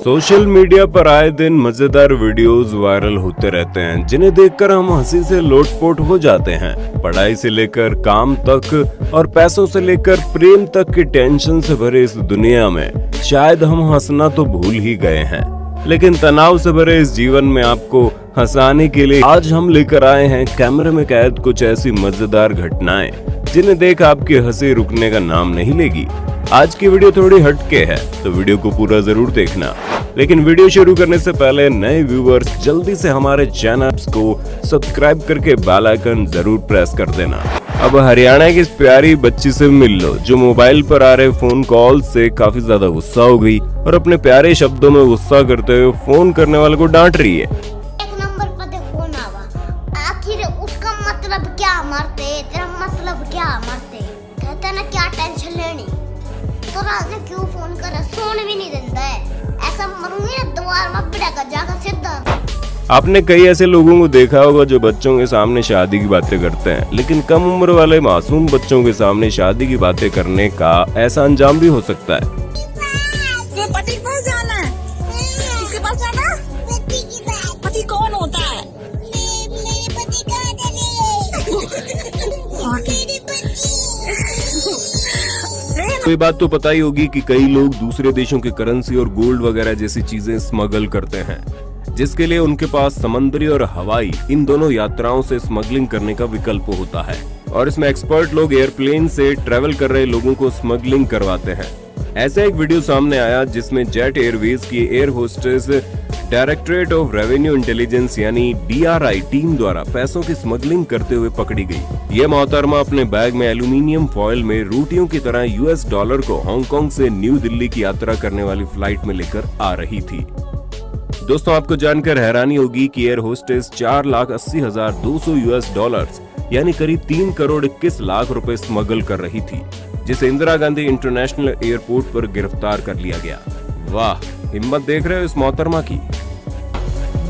Social media पर आए दिन मजेदार वीडियोस वायरल होते रहते हैं, जिन्हें देखकर हम हंसी से लोटपोट हो जाते हैं। पढ़ाई से लेकर काम तक और पैसों से लेकर प्रेम तक की टेंशन से भरे इस दुनिया में शायद हम हंसना तो भूल ही गए हैं, लेकिन तनाव से भरे इस जीवन में आपको हंसाने के लिए आज हम लेकर आए हैं कैमरे में कैद कुछ ऐसी मजेदार घटनाएं जिन्हें देख आपकी हंसी रुकने का नाम नहीं लेगी। आज की वीडियो थोड़ी हटके है, तो वीडियो को पूरा जरूर देखना। लेकिन वीडियो शुरू करने से पहले नए व्यूअर्स जल्दी से हमारे चैनल को सब्सक्राइब करके बेल आइकन जरूर प्रेस कर देना। अब हरियाणा की इस प्यारी बच्ची से मिल लो जो मोबाइल पर आ रहे फोन कॉल से काफी ज्यादा गुस्सा हो गई और अपने प्यारे शब्दों में गुस्सा करते हुए फोन करने वाले को डांट रही है। एक नंबर पर फोन आवा, आखिर उसका मतलब क्या मारते, तेरा मतलब क्या मारते, कहता ना क्या टेंशन लेनी, तो रात में क्यों फोन कर, सोने भी नहीं देता है, ऐसा मरूंगी ना द्वार में पड़ेगा जाकर सीधा। आपने कई ऐसे लोगों को देखा होगा जो बच्चों के सामने शादी की बातें करते हैं, लेकिन कम उम्र वाले मासूम बच्चों के सामने शादी की बातें करने का ऐसा अंजाम भी हो सकता है। पति के पास जाना है, किसके पास जाना? पति कौन होता है? मेरे पति का तो ये बात तो पता ही होगी कि कई लोग दूसरे देशों की करेंसी और गोल्ड वगैरह जैसी चीजें स्मगल करते हैं, जिसके लिए उनके पास समंदरी और हवाई इन दोनों यात्राओं से स्मगलिंग करने का विकल्प होता है। और इसमें एक्सपर्ट लोग एयरप्लेन से ट्रेवल कर रहे लोगों को स्मगलिंग करवाते हैं। ऐसा एक वीडियो सामने आया जिसमें जेट एयरवेज की air hostess directorate of revenue intelligence यानी DRI टीम द्वारा पैसों की स्मगलिंग करते हुए पकड़ी गई। ये मोहतरमा अपने बैग में एल्यूमिनियम फॉइल में रोटियों की तरह US डॉलर को हांगकांग से न्यू दिल्ली की यात्रा करने वाली फ्लाइट में लेकर आ रही थी। दोस्तों, आपको जानकर हैरानी होगी कि एयर होस्टेस 4,80,200 US डॉलर्स यानी करीब 3 करोड़ 21 लाख रुपए स्मगल कर रही थी, जिसे इंदिरा गांधी इंटरनेशनल एयरपोर्ट पर गिरफ्तार कर लिया गया। वाह, हिम्मत देख रहे हो इस मोहतरमा की।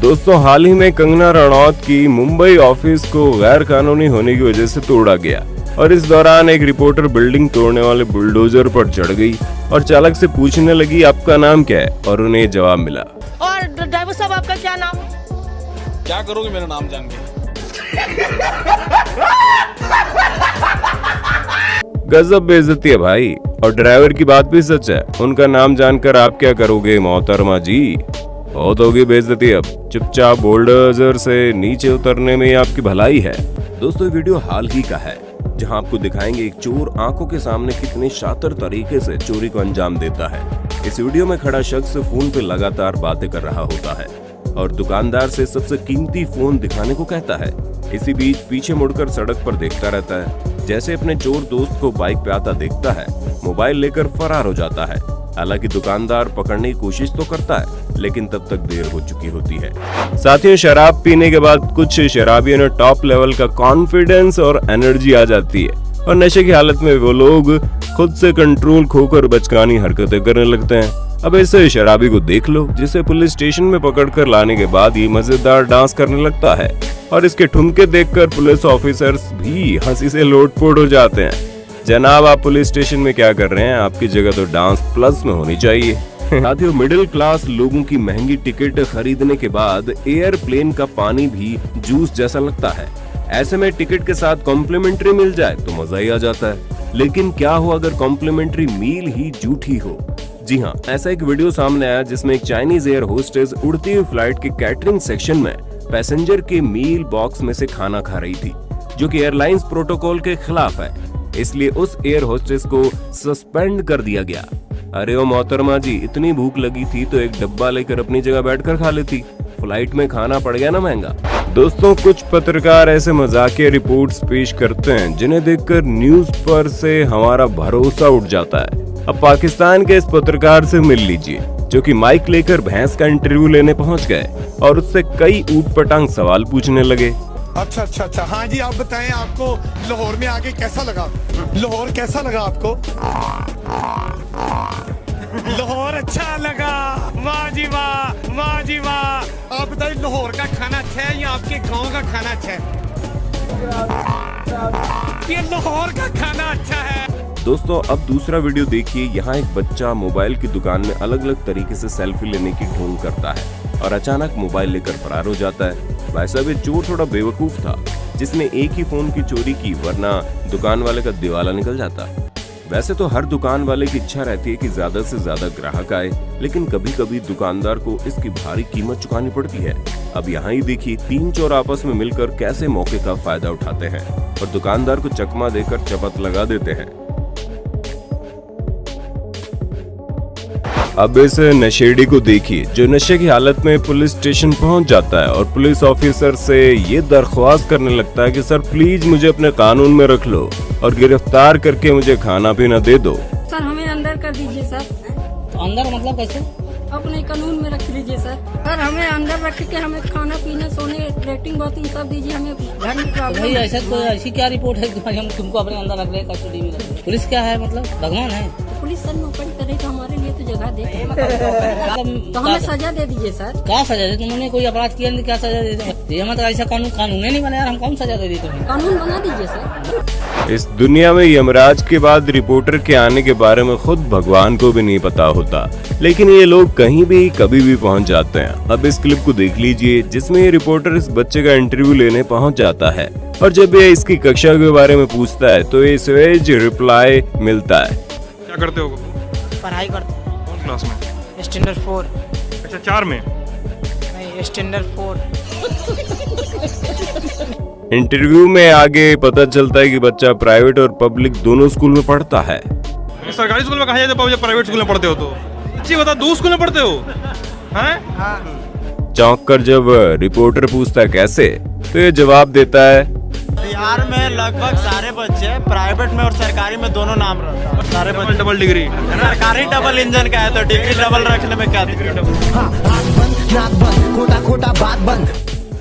दोस्तों, हाल ही में कंगना रनौत की मुंबई ऑफिस को गैर कानूनी होने की वजह से तोड़ा गया और इस दौरान एक रिपोर्टर बिल्डिंग तोड़ने वाले बुलडोजर पर चढ़ गई और चालक से पूछने लगी आपका नाम क्या है, और उन्हें जवाब मिला। और ड्राइवर साहब आपका क्या नाम? क्या करोगे मेरा नाम जान के? गजब बेइज्जती है भाई। और ड्राइवर की बात भी सच है, उनका नाम जानकर आप क्या करोगे मोहतरमा जी? बहुत होगी बेइज्जती। अब चुपचाप बुलडोजर से नीचे उतरने में आपकी भलाई है। दोस्तों, ये वीडियो हाल ही का है जहां आपको दिखाएंगे एक चोर आंखों के सामने कितने शातिर तरीके से चोरी को अंजाम देता है। इस वीडियो में खड़ा शख्स फोन पे लगातार बातें कर रहा होता है और दुकानदार से सबसे कीमती फोन दिखाने को कहता है। इसी बीच पीछे मुड़कर सड़क पर देखता रहता है, जैसे अपने चोर दोस्त को बाइक पे आता देखता है, मोबाइल लेकर फरार हो जाता है। हालांकि दुकानदार पकड़ने की कोशिश तो करता है, लेकिन तब तक देर हो चुकी होती है। साथियों, शराब पीने के बाद कुछ शराबियों में टॉप लेवल का कॉन्फिडेंस और एनर्जी आ जाती है और नशे की हालत में वो लोग खुद से कंट्रोल खोकर बचकानी हरकतें करने लगते हैं। अब ऐसे शराबी को देख लो जिसे पुलिस स्टेशन में पकड़कर लाने के बाद ये मजेदार डांस करने लगता है और इसके ठुमके देखकर पुलिस ऑफिसर्स भी हंसी से लोटपोट हो जाते हैं। जनाब, आप पुलिस स्टेशन में क्या कर रहे हैं? आपकी जगह तो डांस प्लस में होनी चाहिए। साथियों, मिडिल क्लास लोगों की महंगी टिकट खरीदने के बाद एयरप्लेन का पानी भी जूस जैसा लगता है। ऐसे में टिकट के साथ कॉम्प्लीमेंट्री मिल जाए तो मजा ही आ जाता है। लेकिन क्या हो अगर कॉम्प्लीमेंट्री मील ही झूठी हो? जी हाँ, ऐसा एक वीडियो सामने आया जिसमें एक चाइनीज एयर होस्टेस उड़ती हुई फ्लाइट के कैटरिंग सेक्शन में पैसेंजर के मील बॉक्स में से खाना खा रही थी, जो कि एयरलाइंस प्रोटोकॉल के खिलाफ है। इसलिए उस एयर होस्टेस को सस्पेंड कर दिया गया। अरे ओ मोहतरमा जी, इतनी भूख लगी थी तो एक डब्बा लेकर अपनी जगह बैठकर खा लेती, फ्लाइट में खाना पड़ गया ना महंगा। दोस्तों, कुछ पत्रकार ऐसे मजाकिया रिपोर्ट्स पेश करते हैं जिन्हें देखकर न्यूज पर से हमारा भरोसा उठ जाता है। अब पाकिस्तान के इस पत्रकार से मिल लीजिए जो कि माइक लेकर भैंस का इंटरव्यू लेने पहुंच गए और उससे कई ऊटपटांग सवाल पूछने लगे। अच्छा, हाँ जी, आप बताएं, आपको लाहौर में आके कैसा लगा? लाहौर कैसा लगा आपको? लाहौर अच्छा लगा, वाह जी वाह, वाह जी वाह। आप बताइए, लाहौर का खाना अच्छा है या आपके गांव का खाना अच्छा है? ये लाहौर का खाना अच्छा है। दोस्तों अब दूसरा वीडियो देखिए। यहाँ एक बच्चा मोबाइल की दुकान में अलग अलग तरीके से सेल्फी लेने की ढोंग करता है और अचानक मोबाइल लेकर फरार हो जाता है। भाई साहब ये चोर थोड़ा बेवकूफ था जिसने एक ही फोन की चोरी की, वरना दुकान वाले का दिवाला निकल जाता। वैसे तो हर दुकान वाले की इच्छा रहती है कि ज्यादा से ज्यादा ग्राहक आए, लेकिन कभी कभी दुकानदार को इसकी भारी कीमत चुकानी पड़ती है। अब यहाँ ही देखिए 3 चोर आपस में मिलकर कैसे मौके का फायदा उठाते हैं और दुकानदार को चकमा देकर चपत लगा देते हैं। अब इस नशेड़ी को देखिए जो नशे की हालत में पुलिस स्टेशन पहुंच जाता है और पुलिस ऑफिसर से ये दरख्वास्त करने लगता है कि सर प्लीज मुझे अपने कानून में रख लो और गिरफ्तार करके मुझे खाना पीना दे दो। सर हमें अंदर कर दीजिए सर। तो अंदर मतलब कैसे? अपने कानून में रख लीजिए सर। सर हमें अंदर रख के हमें खाना पीना सोने लेटरिन बाथरूम सब दीजिए, हमें घर में प्रॉब्लम भाई है। ऐसा कोई ऐसी क्या रिपोर्ट है कि हम तुमको अपने अंदर रख रहे हैं, कस्टडी में रख रहे हैं? पुलिस क्या है मतलब भगवान है? पुलिस सर नौकरी करे तो हमारे लिए तो जगह दे, तो हमें सजा दे दीजिए सर। क्या सजा दे? तुमने कोई अपराध किया नहीं, क्या सजा दे दो? ये मतलब ऐसा कानून नहीं बना यार, हम कौन सजा दे देते हैं? कानून बना दीजिए सर। इस दुनिया में यमराज के बाद रिपोर्टर के आने के बारे में खुद भगवान को भी नहीं पता होता, लेकिन ये लोग कहीं भी कभी भी पहुंच जाते हैं। अब इस क्लिप को देख लीजिए जिसमें ये रिपोर्टर इस बच्चे का इंटरव्यू लेने पहुंच जाता है और जब ये इसकी कक्षा के बारे में पूछता है तो ये स्वेज रिप्लाई मिलता है। क्या करते हो? पढ़ाई करते हैं। कौन क्लास में? स्टैंडर्ड 4। अच्छा 4 में। नहीं स्टैंडर्ड 4। इंटरव्यू में आगे पता चलता है कि बच्चा प्राइवेट और पब्लिक दोनों स्कूल में पढ़ता है। सरकारी स्कूल में कहा जाता है, प्राइवेट स्कूल में पढ़ते हो तो जी बता, 2 स्कूल में पढ़ते हो हैं? हाँ। चौंक कर जब रिपोर्टर पूछता है कैसे, तो ये जवाब देता है बिहार में लगभग सारे बच्चे प्राइवेट में और सरकारी में दोनों नाम रहता है। सारे बच्चे डबल डिग्री। सरकारी डबल इंजन का है तो डिग्री डबल रखने में क्या दिक्कत?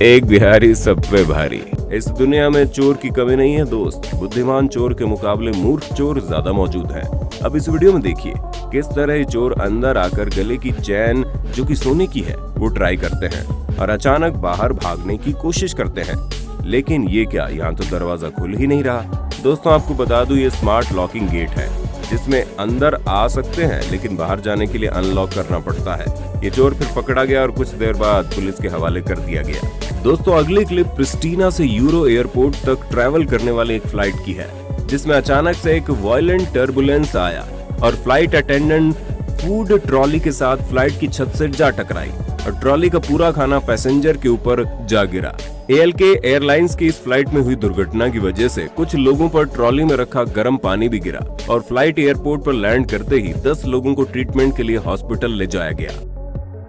एक बिहारी सब पे भारी। इस दुनिया में चोर की कमी नहीं है दोस्त, बुद्धिमान चोर के मुकाबले मूर्ख चोर ज्यादा मौजूद हैं। अब इस वीडियो में देखिए किस तरह ये चोर अंदर आकर गले की चैन जो कि सोने की है वो ट्राई करते हैं और अचानक बाहर भागने की कोशिश करते हैं, लेकिन ये क्या, यहाँ तो दरवाजा खुल ही नहीं रहा। दोस्तों आपको बता दूं ये स्मार्ट लॉकिंग गेट है जिसमें अंदर आ सकते हैं लेकिन बाहर जाने के लिए अनलॉक करना पड़ता है। ये चोर फिर पकड़ा गया और कुछ देर बाद पुलिस के हवाले कर दिया गया। दोस्तों अगली क्लिप प्रिस्टीना से यूरो एयरपोर्ट तक ट्रैवल करने वाली एक फ्लाइट की है जिसमें अचानक से एक वायलेंट टर्बुलेंस आया और फ्लाइट अटेंडेंट फूड ट्रॉली के साथ फ्लाइट की छत से जा टकराई और ट्रॉली का पूरा खाना पैसेंजर के ऊपर जा गिरा। ALK एयरलाइंस की इस फ्लाइट में हुई दुर्घटना की वजह से कुछ लोगों पर ट्रॉली में रखा गर्म पानी भी गिरा और फ्लाइट एयरपोर्ट पर लैंड करते ही 10 लोगों को ट्रीटमेंट के लिए हॉस्पिटल ले जाया गया।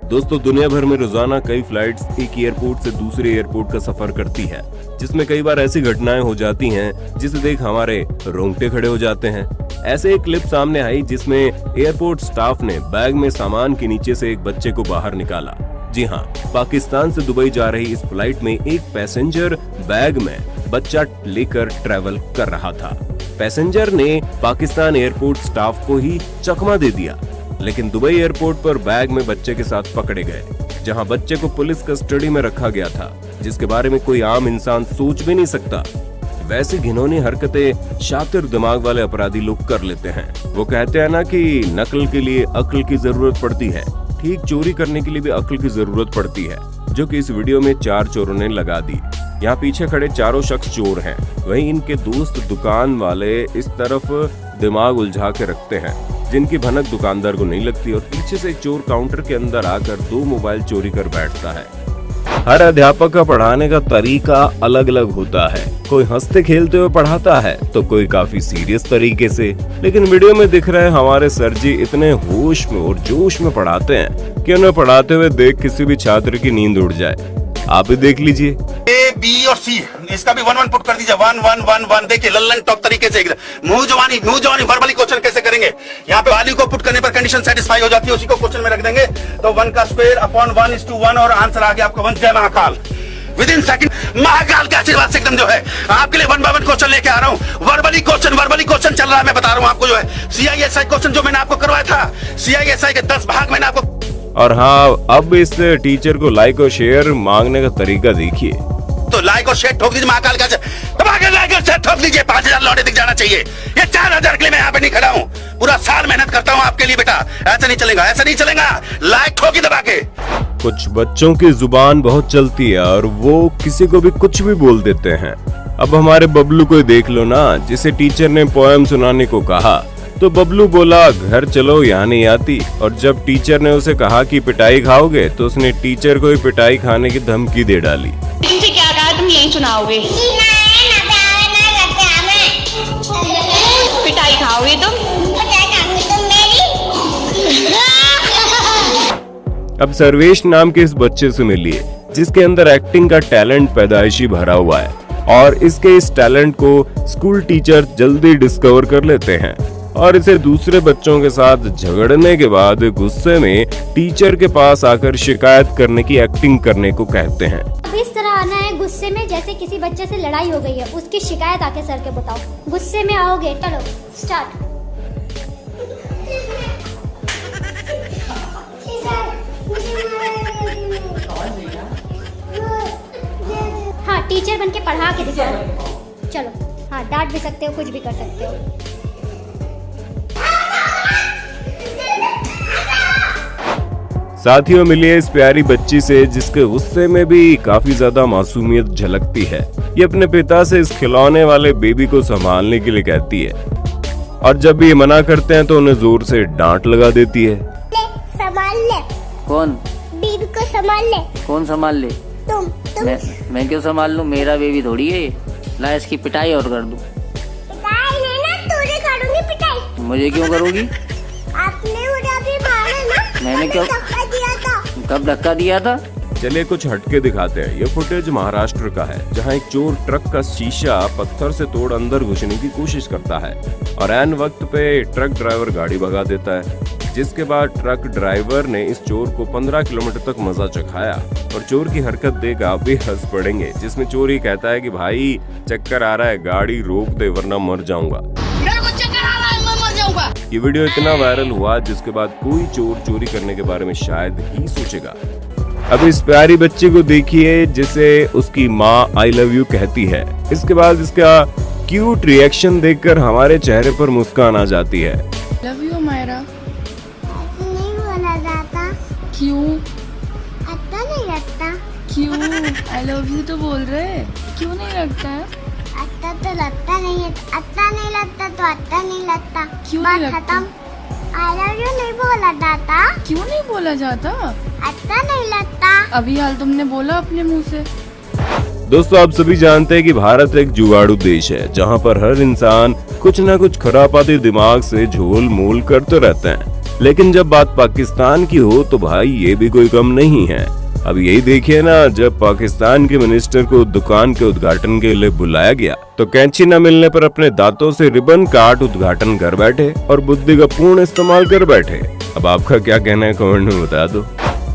दोस्तों दुनिया भर में रोजाना कई फ्लाइट्स एक एयरपोर्ट से दूसरे एयरपोर्ट का सफर करती है जिसमें कई बार ऐसी घटनाएं हो जाती हैं जिसे देख हमारे रोंगटे खड़े हो जाते हैं। ऐसे एक क्लिप सामने आई जिसमें एयरपोर्ट स्टाफ ने बैग में सामान के नीचे से एक बच्चे को बाहर निकाला। जी हाँ, पाकिस्तान से दुबई जा रही इस फ्लाइट में एक पैसेंजर बैग में बच्चा लेकर ट्रैवल कर रहा था। पैसेंजर ने पाकिस्तान एयरपोर्ट स्टाफ को ही चकमा दे दिया, लेकिन दुबई एयरपोर्ट पर बैग में बच्चे के साथ पकड़े गए, जहां बच्चे को पुलिस कस्टडी में रखा गया था, जिसके बारे में कोई आम इंसान सोच भी नहीं सकता। वैसी घिनौनी हरकतें शातिर दिमाग वाले अपराधी लोग कर लेते हैं। वो कहते हैं ना कि नकल के लिए अक्ल की जरूरत पड़ती है, ठीक चोरी करने के लिए भी अक्ल की जरूरत पड़ती है, जो कि इस वीडियो में 4 चोरों ने लगा दी। यहाँ पीछे खड़े चारों शख्स चोर हैं, वहीं इनके दोस्त दुकान वाले इस तरफ दिमाग उलझा के रखते हैं जिनकी भनक दुकानदार को नहीं लगती और पीछे से चोर काउंटर के अंदर आकर 2 मोबाइल चोरी कर बैठता है। हर अध्यापक का पढ़ाने का तरीका अलग अलग होता है, कोई हंसते खेलते हुए पढ़ाता है तो कोई काफी सीरियस तरीके से, लेकिन वीडियो में दिख रहे हमारे सर जी इतने होश में और जोश में पढ़ाते हैं कि उन्हें पढ़ाते हुए देख किसी भी छात्र की नींद उड़ जाए। आप भी देख लीजिए। A, B और C इसका भी 1 1 पुट कर दीजिए। 1 1 1 1 देखिए लल्लन टॉप तरीके से मुंह जवानी वर्बली क्वेश्चन कैसे करेंगे। यहाँ पे वैल्यू को पुट करने पर कंडीशन सेटिस्फाई हो जाती है, उसी को क्वेश्चन में रख देंगे तो 1 का स्क्वायर अपॉन 1:1 और आंसर आ गया आपका 1। जय महाकाल। विदिन सेकंड महाकाल के आशीर्वाद से एकदम जो है आपके लिए 1 by 1 क्वेश्चन लेके आ रहा हूँ। वर्बली क्वेश्चन चल रहा है, मैं बता रहा हूँ आपको जो है CISI क्वेश्चन जो मैंने आपको करवाया था, CISI के 10 भाग मैंने आपको। और हाँ, अब इस टीचर को लाइक और शेयर मांगने का तरीका देखिए। तो लाइक और शेयर ठोक दीजिए महाकाल का दबा के लाइक और शेयर ठोक दीजिए। 5000 लौटे दिख जाना चाहिए। ये 4000 के लिए मैं यहाँ पे नहीं खड़ा हूँ। पूरा साल मेहनत करता हूँ आपके लिए बेटा। ऐसा नहीं चलेगा, ऐसा नहीं चलेगा। लाइक ठोकी दबा के। कुछ बच्चों की जुबान बहुत चलती है और वो किसी को भी कुछ भी बोल देते हैं। अब हमारे बबलू को देख लो ना, जिसे टीचर ने पोएम सुनाने को कहा तो बबलू बोला घर चलो यहाँ नहीं आती, और जब टीचर ने उसे कहा कि पिटाई खाओगे तो उसने टीचर को ही पिटाई खाने की धमकी दे डाली। तुमसे क्या कहा, तुम यही सुनाओगे? पिटाई खाओगे तुम? अब सर्वेश नाम के इस बच्चे से मिलिए जिसके अंदर एक्टिंग का टैलेंट पैदाइशी भरा हुआ है, और इसके इस टैलेंट को स्कूल टीचर जल्दी डिस्कवर कर लेते हैं और इसे दूसरे बच्चों के साथ झगड़ने के बाद गुस्से में टीचर के पास आकर शिकायत करने की एक्टिंग करने को कहते हैं। अब इस तरह आना है गुस्से में, जैसे किसी बच्चे से लड़ाई हो गई है, उसकी शिकायत आके सर के बताओ। गुस्से में आओगे, चलो स्टार्ट। हाँ, टीचर बन के पढ़ा के दिखाओ। चलो हाँ, डांट भी सकते हो, कुछ भी कर सकते हो। साथियों, मिलिए इस प्यारी बच्ची से जिसके गुस्से में भी काफी ज्यादा मासूमियत झलकती है। ये अपने पिता से इस खिलौने वाले बेबी को संभालने के लिए कहती है, और जब भी ये मना करते हैं तो उन्हें जोर से डांट लगा देती है। ले, संभाल ले। कौन? बेबी को संभाल ले। कौन संभाल ले? तुम। मैं क्यों संभाल लूं? मेरा बेबी थोड़ी है ये। ला इसकी पिटाई और कर दूं। पिटाई नहीं ना, तुझे करूंगी पिटाई। मुझे क्यों करोगी? आपने मुझे अभी मारा ना। मैंने क्यों? धक्का दिया था। कब धक्का दिया था? चलिए कुछ हटके दिखाते हैं। ये फुटेज महाराष्ट्र का है, जहां एक चोर ट्रक का शीशा पत्थर से तोड़ अंदर घुसने की कोशिश करता है और ऐन वक्त पे ट्रक ड्राइवर गाड़ी भगा देता है, जिसके बाद ट्रक ड्राइवर ने इस चोर को 15 किलोमीटर तक मजा चखाया। और चोर की हरकत देख आप भी हंस पड़ेंगे, जिसमें चोर ही कहता है कि भाई चक्कर आ रहा है, गाड़ी रोक दे वरना मर जाऊंगा। मेरे को चक्कर आ रहा है, मैं मर जाऊंगा। ये वीडियो इतना वायरल हुआ जिसके बाद कोई चोर चोरी करने के बारे में शायद ही सोचेगा। अब इस प्यारी बच्ची को देखिए जिसे उसकी माँ आई लव यू कहती है। इसके बाद इसका क्यूट रिएक्शन देखकर हमारे चेहरे पर मुस्कान आ जाती है। Love you Myra. नहीं बोला जाता। क्यों? अच्छा नहीं लगता। क्यों? आई लव यू तो बोल रहे, क्यों नहीं लगता है? अच्छा तो लगता नहीं है। अच्छा नहीं लगता तो अच्छा नहीं लगता। क्यों बात नहीं लगता? खत्म। आई लव यू नहीं बोला जाता। क्यों नहीं बोला जाता? अच्छा नहीं लगता। अभी हाल तुमने बोला अपने मुंह से। दोस्तों, आप सभी जानते हैं कि भारत एक जुगाड़ू देश है, जहां पर हर इंसान कुछ न कुछ खुरापाती दिमाग से झोल मोल करते रहते हैं। लेकिन जब बात पाकिस्तान की हो तो भाई ये भी कोई कम नहीं है। अब यही देखिए ना, जब पाकिस्तान के मिनिस्टर को दुकान के उद्घाटन के लिए बुलाया गया तो कैंची न मिलने पर अपने दांतों से रिबन काट उद्घाटन कर बैठे और बुद्धि का पूर्ण इस्तेमाल कर बैठे। अब आपका क्या कहना है कमेंट में बता दो।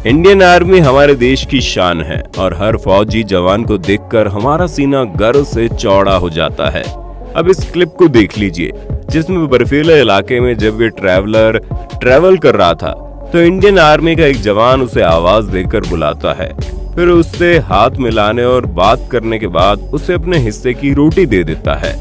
इंडियन आर्मी हमारे देश की शान है और हर फौजी जवान को देखकर हमारा सीना गर्व से चौड़ा हो जाता है। अब इस क्लिप को देख लीजिए जिसमें बर्फीले इलाके में जब ये ट्रैवलर ट्रैवल कर रहा था तो इंडियन आर्मी का एक जवान उसे आवाज देकर बुलाता है, फिर उससे हाथ मिलाने और बात करने के बाद उसे अपने हिस्से की रोटी दे देता है।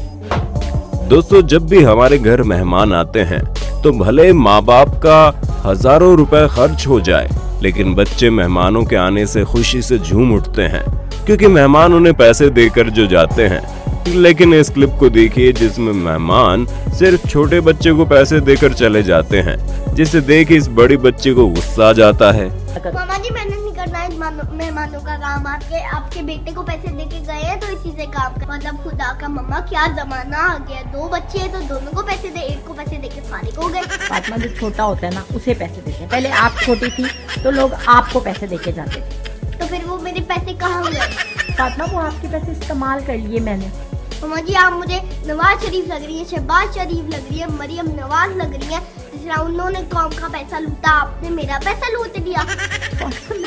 दोस्तों, जब भी हमारे घर मेहमान आते हैं तो भले माँ बाप का हजारों रुपए खर्च हो जाए, लेकिन बच्चे मेहमानों के आने से खुशी से झूम उठते हैं क्योंकि मेहमान उन्हें पैसे देकर जो जाते हैं। लेकिन इस क्लिप को देखिए जिसमें मेहमान सिर्फ छोटे बच्चे को पैसे देकर चले जाते हैं, जिसे देख इस बड़ी बच्चे को गुस्सा आ जाता है। मामा जी, मैंने नहीं करना है मेहमानों का काम। आपके बेटे को पैसे देके गए हैं तो इसी से काम कर। मतलब खुदा का मम्मा, क्या जमाना आ गया। 2 बच्चे हैं तो दोनों को पैसे दे, एक को पैसे देके फारिग हो गए। फातिमा जो छोटा होता है ना, उसे पैसे देते हैं। पहले आप छोटी थी तो लोग आपको पैसे देके जाते थे, तो फिर वो मेरे पैसे कहाँ गए? फातिमा वो आपके पैसे इस्तेमाल कर लिए मैंने। मामा जी, आप मुझे नवाज शरीफ लग रही है, शहबाज शरीफ लग रही है, मरियम नवाज लग रही है, तीसरा उन्होंने कौम का पैसा लूटा, आपने मेरा पैसा लूट लिया।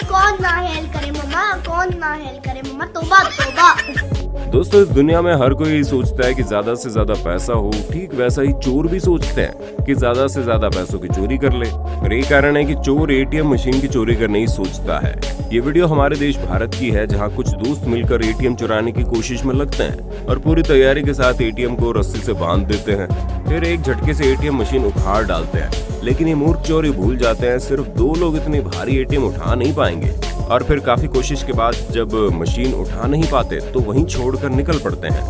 कौन ना हेल्प करे मम्मा, कौन ना हेल्प करे मम्मा, तौबा तौबा। दोस्तों, इस दुनिया में हर कोई सोचता है कि ज्यादा से ज्यादा पैसा हो, ठीक वैसा ही चोर भी सोचते हैं कि ज्यादा से ज्यादा पैसों की चोरी कर ले। और यही कारण है कि चोर एटीएम मशीन की चोरी करने ही सोचता है। ये वीडियो हमारे देश भारत की है, जहां कुछ दोस्त मिलकर एटीएम चुराने की कोशिश में लगते हैं और पूरी तैयारी के साथ एटीएम को रस्सी से बांध देते हैं, फिर एक झटके से एटीएम मशीन उखाड़ डालते हैं। लेकिन ये मूर्ख चोर ही भूल जाते हैं सिर्फ 2 लोग इतनी भारी एटीएम उठा नहीं पाएंगे, और फिर काफी कोशिश के बाद जब मशीन उठा नहीं पाते तो वहीं छोड़कर निकल पड़ते हैं।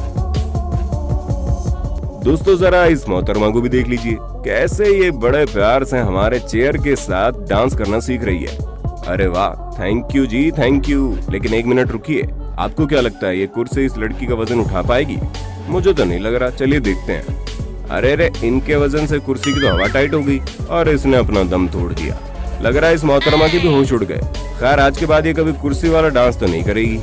दोस्तों, जरा इस मोहतरमा को भी देख लीजिए, कैसे ये बड़े प्यार से हमारे चेयर के साथ डांस करना सीख रही है। अरे वाह, thank you ji, thank you. लेकिन 1 मिनट रुकिए, आपको क्या लगता है ये कुर्सी इस लड़की का वजन उठा पाएगी? मुझे तो नहीं लग रहा, चलिए देखते हैं। अरे रे, इनके वजन से कुर्सी की तो हवा टाइट हो गई और इसने अपना दम तोड़ दिया। लग रहा है इस मोहतरमा के भी होश उड़ गए। खैर, आज के बाद ये कभी कुर्सी वाला डांस तो नहीं करेगी।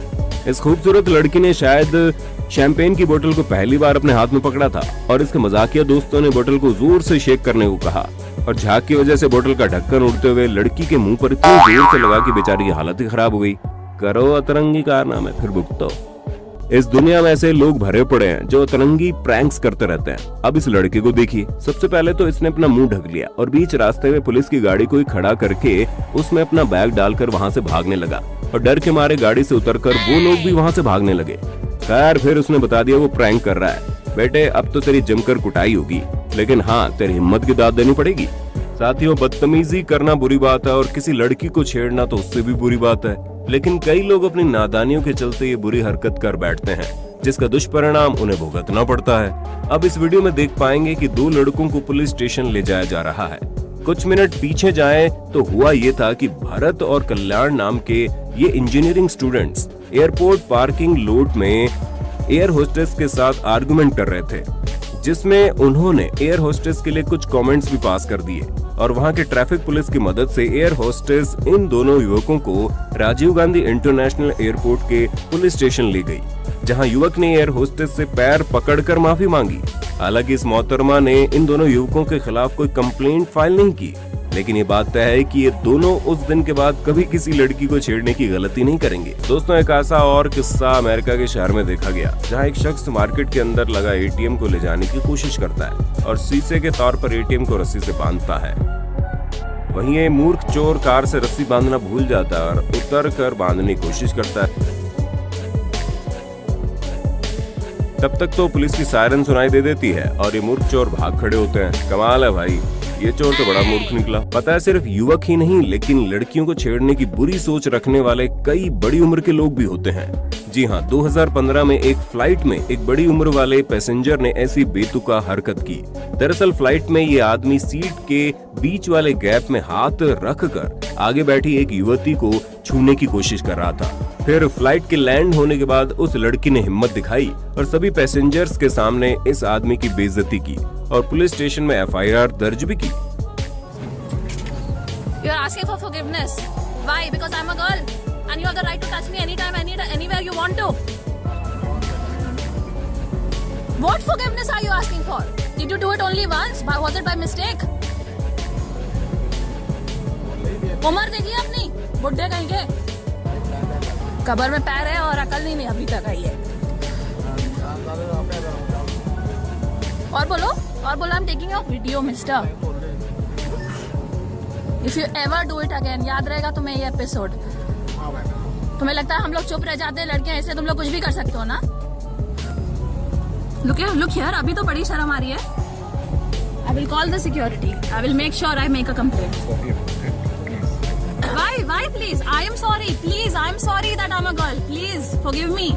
इस खूबसूरत लड़की ने शायद शैंपेन की बोतल को पहली बार अपने हाथ में पकड़ा था और इसके मजाकिया दोस्तों ने बोतल को जोर से शेक करने को कहा, और झाग की वजह से बोतल का ढक्कन उड़ते हुए लड़की के मुंह पर इतनी जोर से लगा कि बेचारी की हालत ही खराब हो गई। करो अतरंगी कारनामे फिर भुगतो। इस दुनिया में ऐसे लोग भरे पड़े हैं जो अतरंगी प्रैंक्स करते रहते हैं। अब इस लड़के को देखिए, सबसे पहले तो इसने अपना मुंह ढक लिया और बीच रास्ते में पुलिस की गाड़ी को खड़ा करके उसमें अपना बैग डालकर वहां से भागने लगा, और डर के मारे गाड़ी से उतरकर वो लोग भी वहां से भागने लगे। खैर, फिर उसने बता दिया वो प्रैंक कर रहा है। बेटे, अब तो तेरी जमकर कुटाई होगी, लेकिन हाँ, तेरी हिम्मत की दाद देनी पड़ेगी। साथियों, बदतमीजी करना बुरी बात है और किसी लड़की को छेड़ना तो उससे भी बुरी बात है, लेकिन कई लोग अपनी नादानियों के चलते ये बुरी हरकत कर बैठते हैं, जिसका दुष्परिणाम उन्हें भुगतना पड़ता है। अब इस वीडियो में देख पाएंगे कि 2 लड़कों को पुलिस स्टेशन ले जाया जा रहा है। कुछ मिनट पीछे जाएं तो हुआ ये था कि भरत और कल्याण नाम के ये engineering students airport parking lot में एयर होस्टेस के साथ आर्गुमेंट कर रहे थे, जिसमें उन्होंने एयर होस्टेस के लिए कुछ कमेंट्स भी पास कर दिए, और वहां के ट्रैफिक पुलिस की मदद से एयर होस्टेस इन दोनों युवकों को राजीव गांधी इंटरनेशनल एयरपोर्ट के पुलिस स्टेशन ले गई, जहां युवक ने एयर होस्टेस से पैर पकड़कर माफी मांगी। हालांकि इस मोहतरमा ने इन दोनों युवकों के खिलाफ कोई कंप्लेंट फाइल नहीं की, लेकिन ये बात तय है कि ये दोनों उस दिन के बाद कभी किसी लड़की को छेड़ने की गलती नहीं करेंगे। दोस्तों, एक ऐसा और किस्सा अमेरिका के शहर में देखा गया, जहां एक शख्स मार्केट के अंदर लगा एटीएम को ले जाने की कोशिश करता है और शीशे के तौर पर एटीएम को रस्सी से बांधता है। वहीं ये मूर्ख चोर कार से रस्सी बांधना भूल जाता है और उतर कर बांधने की कोशिश करता है। तब तक तो पुलिस की सायरन सुनाई दे देती है और ये मूर्ख चोर भाग खड़े होते हैं। कमाल है भाई, ये चोर तो बड़ा मूर्ख निकला। पता है, सिर्फ युवक ही नहीं, लेकिन लड़कियों को छेड़ने की बुरी सोच रखने वाले कई बड़ी उम्र के लोग भी होते हैं। जी हाँ, 2015 में एक फ्लाइट में एक बड़ी उम्र वाले पैसेंजर ने ऐसी बेतुका हरकत की। दरअसल फ्लाइट में ये आदमी सीट के बीच वाले गैप में हाथ रखकर आगे बैठी एक युवती को छूने की कोशिश कर रहा था। फिर फ्लाइट के लैंड होने के बाद उस लड़की ने हिम्मत दिखाई और सभी पैसेंजर्स के सामने इस आदमी की बेइज्जती की और पुलिस स्टेशन में एफआईआर दर्ज भी की। You are asking for forgiveness. Why? Because I'm a girl and you have the right to touch me anytime, anywhere you want to. What forgiveness are you asking for? Did you do it only once? Was it by mistake? उम्र देखिए अपनी, बुड्ढे कहीं के, कब्र में पैर है और अकल नहीं अभी तक आई है। और बोलो, I'm taking your video, mister. If you ever do it again, याद रहेगा तुम्हें ये एपिसोड। तुम्हें लगता है हम लोग चुप रह जाते हैं लड़कियां, इसलिए तुम लोग कुछ भी कर सकते हो ना? Look here, अभी तो बड़ी शर्म आ रही है। I will call the security. I will make sure I make a complaint. Why please? I am sorry. Please, I am sorry that I'm a girl. Please forgive me.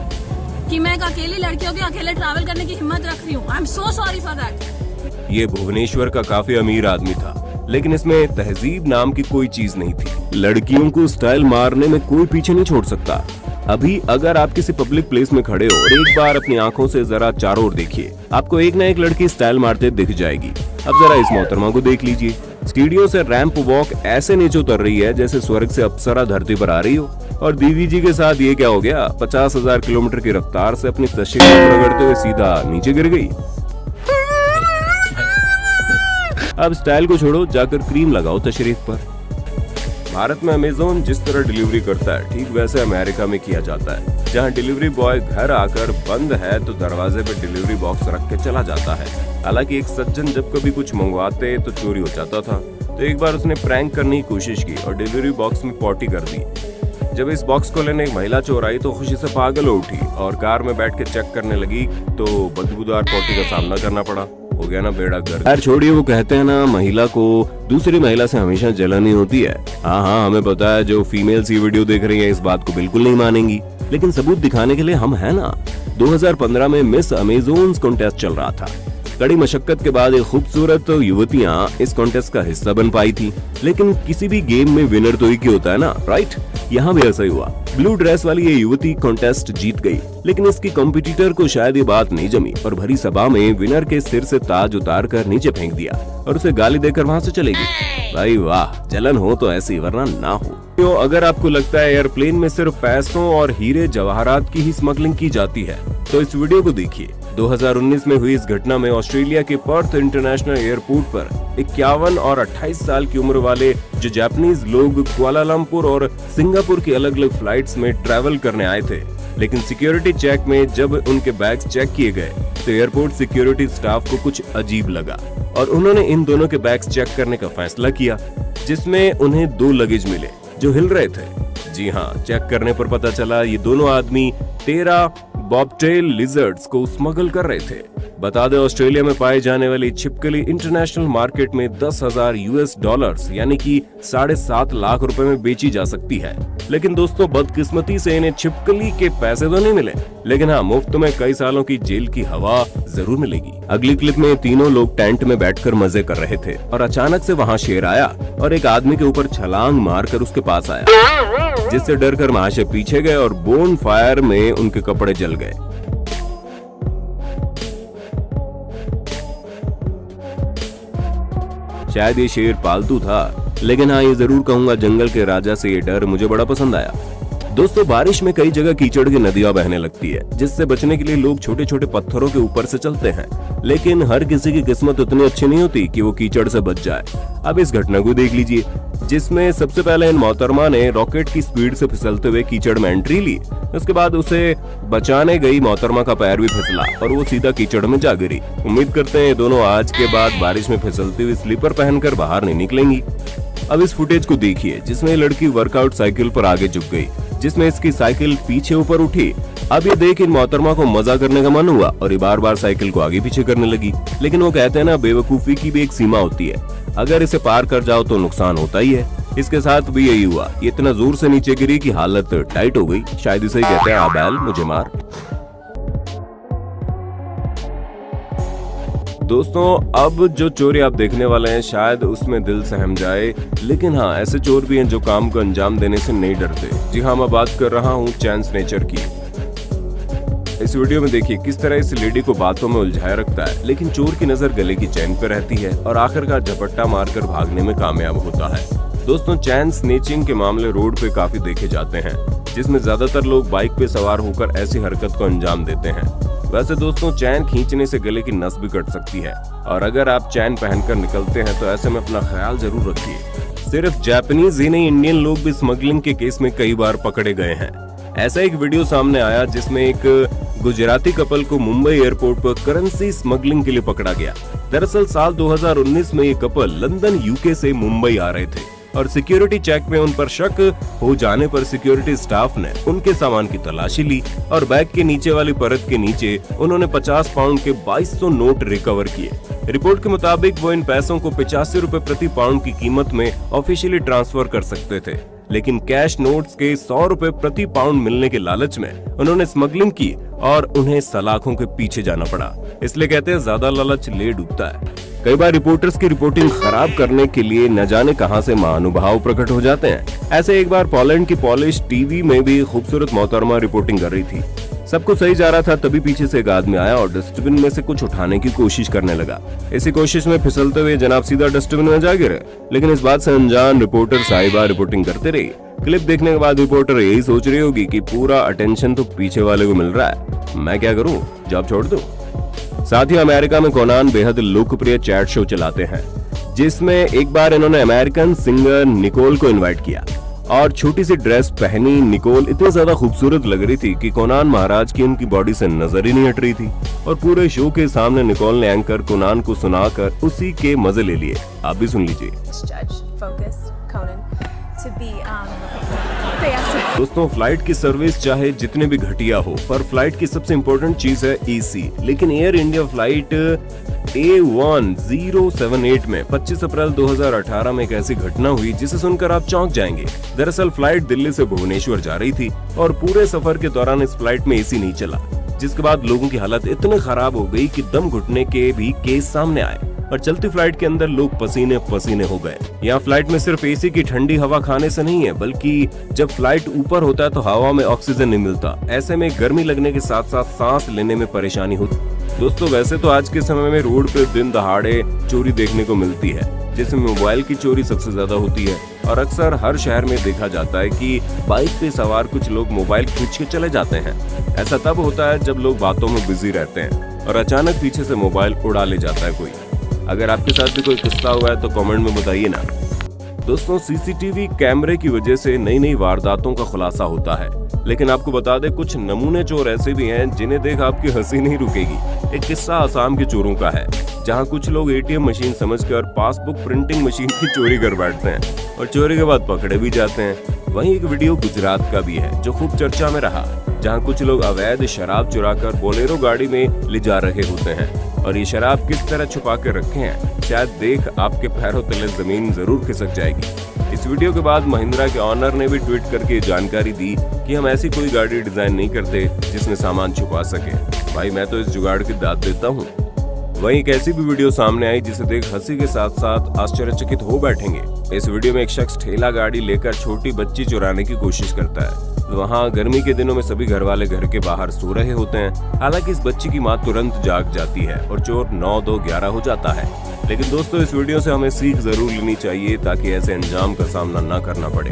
कि मैं एक अकेली लड़कियों के अकेले ट्रैवल करने की हिम्मत रख रही हूँ। I am so sorry for that. ये भुवनेश्वर का काफी अमीर आदमी था, लेकिन इसमें तहजीब नाम की कोई चीज नहीं थी। लड़कियों को स्टाइल मारने में कोई पीछे नहीं छोड़ सकता। अभी अगर आप किसी पब्लिक प्लेस में खड़े हो और एक बार अपनी आंखों से जरा चारों ओर देखिए, आपको एक न एक लड़की स्टाइल मारते दिख जाएगी। अब जरा इस मोहतरमा को देख लीजिए, सीढ़ियों से रैंप वॉक ऐसे नीचे उतर रही है जैसे स्वर्ग से अप्सरा धरती पर आ रही हो। और दीदी जी के साथ ये क्या हो गया, 50,000 किलोमीटर की रफ्तार से अपनी तशरीफ रगड़ते हुए सीधा नीचे गिर गई। अब स्टाइल को छोड़ो, जाकर क्रीम लगाओ तशरीफ पर। भारत में अमेज़न जिस तरह डिलीवरी करता है ठीक वैसे अमेरिका में किया जाता है, जहां डिलीवरी बॉय घर आकर बंद है तो दरवाजे पे डिलीवरी बॉक्स रख के चला जाता है। हालांकि एक सज्जन जब कभी कुछ मंगवाते तो चोरी हो जाता था, तो एक बार उसने प्रैंक करने की कोशिश की और डिलीवरी बॉक्स में पॉटी कर दी। जब इस बॉक्स को लेने एक महिला चोर आई तो खुशी से पागल हो उठी और कार में बैठ के चेक करने लगी तो बदबूदार पॉटी का सामना करना पड़ा। हो गया ना बेड़ा गर्क। यार छोड़िए, वो कहते हैं ना महिला को दूसरी महिला से हमेशा जलन ही होती है। हाँ, हमें पता है जो फीमेल्स ये वीडियो देख रही है इस बात को बिल्कुल नहीं मानेंगी, लेकिन सबूत दिखाने के लिए हम है ना। 2015 में मिस अमेज़न कॉन्टेस्ट चल रहा था। कड़ी मशक्कत के बाद एक खूबसूरत युवतियां इस कॉन्टेस्ट का हिस्सा बन पाई थी, लेकिन किसी भी गेम में विनर तो एक ही होता है ना, राइट? यहाँ भी ऐसा ही हुआ। ब्लू ड्रेस वाली ये युवती कॉन्टेस्ट जीत गई, लेकिन इसकी कॉम्पिटिटर को शायद ये बात नहीं जमी और भरी सभा में विनर के सिर से ताज उतार कर नीचे फेंक दिया और उसे गाली देकर वहाँ से चले गई। भाई वाह, जलन हो तो ऐसी, वरना ना हो। तो अगर आपको लगता है एयरप्लेन में सिर्फ पैसों और हीरे जवाहरात की ही स्मगलिंग की जाती है तो इस वीडियो को देखिए। 2019 में हुई इस घटना में ऑस्ट्रेलिया के पर्थ इंटरनेशनल एयरपोर्ट पर 51 और 28 साल की उम्र वाले जो जापानीज लोग कुआलालंपुर और सिंगापुर की अलग अलग फ्लाइट्स में ट्रैवल करने आए थे, लेकिन सिक्योरिटी चेक में जब उनके बैग्स चेक किए गए तो एयरपोर्ट सिक्योरिटी स्टाफ को कुछ अजीब लगा और उन्होंने इन दोनों के बैग्स चेक करने का फैसला किया, जिसमें उन्हें 2 लगेज मिले जो हिल रहे थे। जी हाँ, चेक करने पर पता चला ये दोनों आदमी 13 बॉबटेल लिजर्ड्स को स्मगल कर रहे थे। बता दें, ऑस्ट्रेलिया में पाए जाने वाली छिपकली इंटरनेशनल मार्केट में $10,000 यानी कि 7.5 लाख रुपए में बेची जा सकती है। लेकिन दोस्तों, बदकिस्मती से इन्हें छिपकली के पैसे तो नहीं मिले, लेकिन हाँ, मुफ्त में कई सालों की जेल की हवा जरूर मिलेगी। अगली क्लिप में तीनों लोग टेंट में बैठकर मजे कर रहे थे और अचानक से वहाँ शेर आया और एक आदमी के ऊपर छलांग मारकर उसके पास आया, जिससे डरकर महाशय पीछे गए और बोन फायर में उनके कपड़े जल गए। शायद ये शेर पालतू था, लेकिन हाँ, ये जरूर कहूंगा जंगल के राजा से ये डर मुझे बड़ा पसंद आया। दोस्तों, बारिश में कई जगह कीचड़ की नदियां बहने लगती है, जिससे बचने के लिए लोग छोटे छोटे पत्थरों के ऊपर से चलते हैं, लेकिन हर किसी की किस्मत उतनी अच्छी नहीं होती कि वो कीचड़ से बच जाए। अब इस घटना को देख लीजिए, जिसमें सबसे पहले इन मोहतरमा ने रॉकेट की स्पीड से फिसलते हुए कीचड़ में एंट्री ली। उसके बाद उसे बचाने गई मोहतरमा का पैर भी फिसला और वो सीधा कीचड़ में जा गिरी। उम्मीद करते हैं दोनों आज के बाद बारिश में फिसलती हुई स्लीपर पहनकर बाहर नहीं निकलेंगी। अब इस फुटेज को देखिए, जिसमें लड़की वर्कआउट साइकिल पर आगे झुक गई, जिसमें इसकी साइकिल पीछे ऊपर उठी। अब ये देख इन मोहतरमा को मजा करने का मन हुआ और ये बार बार साइकिल को आगे पीछे करने लगी। लेकिन वो कहते हैं ना, बेवकूफी की भी एक सीमा होती है, अगर इसे पार कर जाओ तो नुकसान होता ही है। इसके साथ भी यही हुआ, ये इतना जोर से नीचे गिरी कि हालत टाइट हो गई। शायद इसे ही कहते हैं, आबैल मुझे मार। दोस्तों, अब जो चोरी आप देखने वाले हैं शायद उसमें दिल सहम जाए, लेकिन हाँ, ऐसे चोर भी हैं जो काम को अंजाम देने से नहीं डरते। जी हाँ, मैं बात कर रहा हूँ चैन स्नेचर की। इस वीडियो में देखिए किस तरह इस लेडी को बातों में उलझाए रखता है, लेकिन चोर की नजर गले की चैन पर रहती है और आखिरकार झपट्टा मारकर भागने में कामयाब होता है। दोस्तों, चैन स्नेचिंग के मामले रोड पे काफी देखे जाते हैं, जिसमें ज्यादातर लोग बाइक पे सवार होकर ऐसी हरकत को अंजाम देते हैं। वैसे दोस्तों, चैन खींचने से गले की नस भी कट सकती है और अगर आप चैन पहनकर निकलते हैं तो ऐसे में अपना ख्याल जरूर रखिए। सिर्फ जापानीज ही नहीं, इंडियन लोग भी स्मगलिंग के केस में कई बार पकड़े गए हैं। ऐसा एक वीडियो सामने आया जिसमें एक गुजराती कपल को मुंबई एयरपोर्ट पर करेंसी स्मगलिंग के लिए पकड़ा गया। दरअसल साल 2019 में ये कपल लंदन यूके से मुंबई आ रहे थे और सिक्योरिटी चेक में उन पर शक हो जाने पर सिक्योरिटी स्टाफ ने उनके सामान की तलाशी ली और बैग के नीचे वाली परत के नीचे उन्होंने 50 पाउंड के 2200 नोट रिकवर किए। रिपोर्ट के मुताबिक वो इन पैसों को 85 रुपए प्रति पाउंड की कीमत में ऑफिशियली ट्रांसफर कर सकते थे, लेकिन कैश नोट्स के 100 रुपए प्रति पाउंड मिलने के लालच में उन्होंने स्मगलिंग की और उन्हें सलाखों के पीछे जाना पड़ा। इसलिए कहते हैं, ज्यादा लालच ले डूबता है। कई बार रिपोर्टर्स की रिपोर्टिंग खराब करने के लिए न जाने कहां से महानुभाव प्रकट हो जाते हैं। ऐसे एक बार पोलैंड की पॉलिश टीवी में भी खूबसूरत मोहतरमा रिपोर्टिंग कर रही थी। सब कुछ सही जा रहा था, तभी पीछे से एक आदमी आया और डस्टबिन में से कुछ उठाने की कोशिश करने लगा। इसी कोशिश में फिसलते हुए जनाब सीधा डस्टबिन में जा गिरे, लेकिन इस बात से अनजान रिपोर्टर साहिबा रिपोर्टिंग करते रही। क्लिप देखने के बाद रिपोर्टर यही सोच रही होगी कि पूरा अटेंशन तो पीछे वाले को मिल रहा है, मैं क्या करूं, जॉब छोड़ दूं। साथ ही अमेरिका में कोनान बेहद लोकप्रिय चैट शो चलाते हैं, जिसमें एक बार इन्होंने अमेरिकन सिंगर निकोल को इनवाइट किया और छोटी सी ड्रेस पहनी निकोल इतनी ज्यादा खूबसूरत लग रही थी कि कोनान महाराज की उनकी बॉडी से नजर ही नहीं हट रही थी। और पूरे शो के सामने निकोल ने एंकर कोनान को सुनाकर उसी के मजे ले लिए। आप भी सुन लीजिए। दोस्तों, फ्लाइट की सर्विस चाहे जितने भी घटिया हो, पर फ्लाइट की सबसे इम्पोर्टेंट चीज है एसी। लेकिन एयर इंडिया फ्लाइट A1078 में 25 अप्रैल 2018 में एक ऐसी घटना हुई जिसे सुनकर आप चौंक जाएंगे। दरअसल फ्लाइट दिल्ली से भुवनेश्वर जा रही थी और पूरे सफर के दौरान इस फ्लाइट में एसी नहीं चला, जिसके बाद लोगों की हालत इतनी खराब हो गई कि दम घुटने के भी केस सामने आए और चलती फ्लाइट के अंदर लोग पसीने पसीने हो गए। यहाँ फ्लाइट में सिर्फ एसी की ठंडी हवा खाने से नहीं है, बल्कि जब फ्लाइट ऊपर होता है तो हवा में ऑक्सीजन नहीं मिलता। ऐसे में गर्मी लगने के साथ साथ सांस लेने में परेशानी होती। दोस्तों, वैसे तो आज के समय में रोड पे दिन दहाड़े चोरी देखने को मिलती है, जिसमें मोबाइल की चोरी सबसे ज्यादा होती है और अक्सर हर शहर में देखा जाता है कि बाइक पे सवार कुछ लोग मोबाइल खींच के चले जाते हैं। ऐसा तब होता है जब लोग बातों में बिजी रहते हैं और अचानक पीछे से मोबाइल उड़ा ले जाता है कोई। अगर आपके साथ भी कोई किस्सा हुआ है तो कमेंट में बताइए ना। दोस्तों, सीसीटीवी कैमरे की वजह से नई नई वारदातों का खुलासा होता है, लेकिन आपको बता दें कुछ नमूने चोर ऐसे भी हैं जिन्हें देख आपकी हंसी नहीं रुकेगी। एक किस्सा आसाम के चोरों का है, जहां कुछ लोग एटीएम मशीन समझकर पासबुक प्रिंटिंग मशीन की चोरी कर बैठते हैं और चोरी के बाद पकड़े भी जाते हैं। वहीं एक वीडियो गुजरात का भी है जो खूब चर्चा में रहा, जहां कुछ लोग अवैध शराब चुराकर बोलेरो गाड़ी में ले जा रहे होते हैं और ये शराब किस तरह छुपा कर रखे हैं, शायद देख आपके पैरों तले जमीन जरूर खिसक जाएगी। इस वीडियो के बाद महिंद्रा के ऑनर ने भी ट्वीट करके जानकारी दी कि हम ऐसी कोई गाड़ी डिजाइन नहीं करते जिसमें सामान छुपा सके। भाई, मैं तो इस जुगाड़ की दाद देता हूँ। वहीं एक ऐसी भी वीडियो सामने आई जिसे देख हंसी के साथ साथ आश्चर्यचकित हो बैठेंगे। इस वीडियो में एक शख्स ठेला गाड़ी लेकर छोटी बच्ची चुराने की कोशिश करता है। वहाँ गर्मी के दिनों में सभी घर वाले घर के बाहर सो रहे होते हैं। हालांकि इस बच्ची की मां तुरंत जाग जाती है और चोर 9, 2, 11 हो जाता है। लेकिन दोस्तों, इस वीडियो से हमें सीख जरूर लेनी चाहिए ताकि ऐसे अंजाम का सामना न करना पड़े।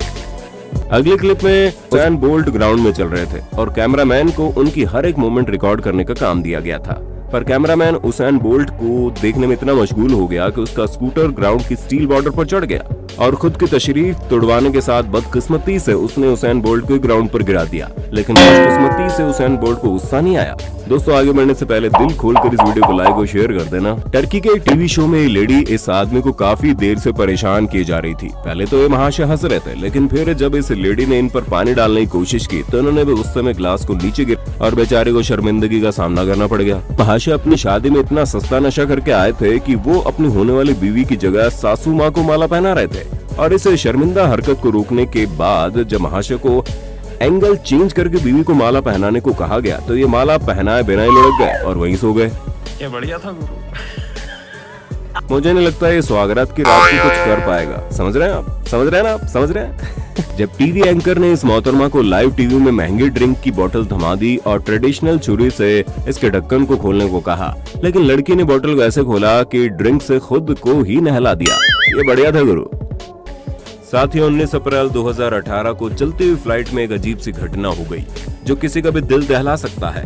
अगले क्लिप में उसैन बोल्ट ग्राउंड में चल रहे थे और कैमरामैन को उनकी हर एक मोमेंट रिकॉर्ड करने का काम दिया गया था, पर कैमरामैन उसैन बोल्ट को देखने में इतना मशगूल हो गया कि उसका स्कूटर ग्राउंड की स्टील बॉर्डर पर चढ़ गया और खुद की तशरीफ तुड़वाने के साथ बदकिस्मती से उसने उसैन बोल्ट को ग्राउंड पर गिरा दिया। लेकिन खुशकिस्मती से उसैन बोल्ट को गुस्सा नहीं आया। दोस्तों, आगे बढ़ने से पहले दिल खोलकर इस वीडियो को लाइक और शेयर कर देना। टर्की के एक टीवी शो में लेडी इस आदमी को काफी देर से परेशान की जा रही थी। पहले तो ये महाशय हंस रहे थे, लेकिन फिर जब इस लेडी ने इन पर पानी डालने की कोशिश की तो उन्होंने भी गुस्से में ग्लास को नीचे गिरा और बेचारे को शर्मिंदगी का सामना करना पड़ गया। महाशय अपनी शादी में इतना सस्ता नशा करके आए थे कि वो अपनी होने वाली बीवी की जगह सासू माँ को माला पहना रहे थे और इस शर्मिंदा हरकत को रोकने के बाद जब महाशय को एंगल चेंज करके बीवी को माला पहनाने को कहा गया तो ये माला पहनाए बिना ही लुढ़क गए और वहीं सो गए। ये बढ़िया था गुरु। मुझे नहीं लगता ये स्वागत की रात को कुछ कर पाएगा। समझ रहे हैं आप? समझ रहे हैं ना आप? समझ रहे हैं? जब टीवी एंकर ने इस मोहतरमा को लाइव टीवी में महंगी ड्रिंक की बोतल थमा दी और ट्रेडिशनल छुरी से इसके ढक्कन को खोलने को कहा, लेकिन लड़की ने बोतल को ऐसे खोला कि ड्रिंक से खुद को ही नहला दिया। ये बढ़िया था गुरु। साथियों, 19 अप्रैल 2018 को चलती हुई फ्लाइट में एक अजीब सी घटना हो गई जो किसी का भी दिल दहला सकता है।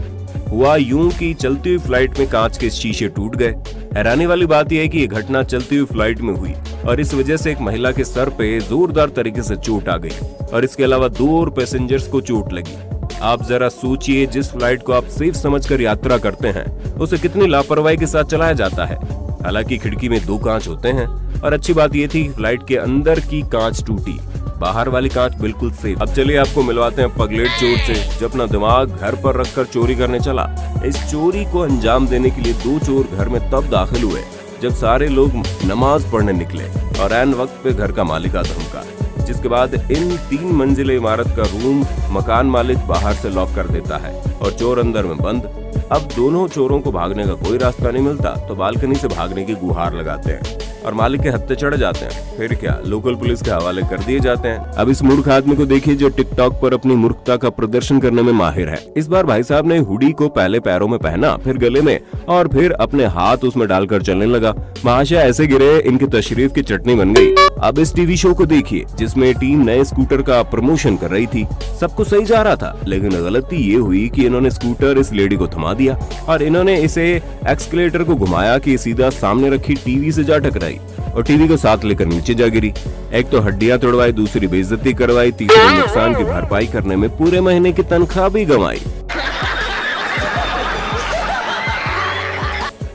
हुआ यूं कि चलती हुई फ्लाइट में कांच के शीशे टूट गए। हैरानी वाली बात यह है कि ये घटना चलती हुई फ्लाइट में हुई और इस वजह से एक महिला के सर पे जोरदार तरीके से चोट आ गई और इसके अलावा 2 और पैसेंजर्स को चोट लगी। आप जरा सोचिए, जिस फ्लाइट को आप सेफ समझकर यात्रा करते हैं उसे कितनी लापरवाही के साथ चलाया जाता है। हालांकि खिड़की में 2 कांच होते हैं और अच्छी बात ये थी कि फ्लाइट के अंदर की कांच टूटी, बाहर वाली कांच बिल्कुल सेफ। अब चलिए आपको मिलवाते हैं पगलेट चोर से जो अपना दिमाग घर पर रखकर चोरी करने चला। इस चोरी को अंजाम देने के लिए 2 चोर घर में तब दाखिल हुए जब सारे लोग नमाज पढ़ने निकले और ऐन वक्त पे घर का मालिक आ धमका, जिसके बाद इन 3 मंजिले इमारत का रूम मकान मालिक बाहर से लॉक कर देता है और चोर अंदर में बंद। अब दोनों चोरों को भागने का कोई रास्ता नहीं मिलता तो बालकनी से भागने की गुहार लगाते हैं और मालिक के हत्थे चढ़ जाते हैं। फिर क्या, लोकल पुलिस के हवाले कर दिए जाते हैं। अब इस मूर्ख आदमी को देखिए जो टिकटॉक पर अपनी मूर्खता का प्रदर्शन करने में माहिर है। इस बार भाई साहब ने हुडी को पहले पैरों में पहना, फिर गले में और फिर अपने हाथ उसमें डालकर चलने लगा। महाशय ऐसे गिरे इनकी तशरीफ की चटनी बन गई। अब इस टीवी शो को देखिए जिसमें टीम नए स्कूटर का प्रमोशन कर रही थी। सब कुछ सही जा रहा था, लेकिन गलती ये हुई कि इन्होंने स्कूटर इस लेडी को थमा दिया और इन्होंने इसे एक्सकलेटर को घुमाया कि सीधा सामने रखी टीवी से जा टकराई। और टीवी को साथ लेकर नीचे जा गिरी। एक तो हड्डियां तोड़वाई, दूसरी बेइज्जती करवाई, तीसरी नुकसान की भरपाई करने में पूरे महीने की तनख्वाह भी गंवाई।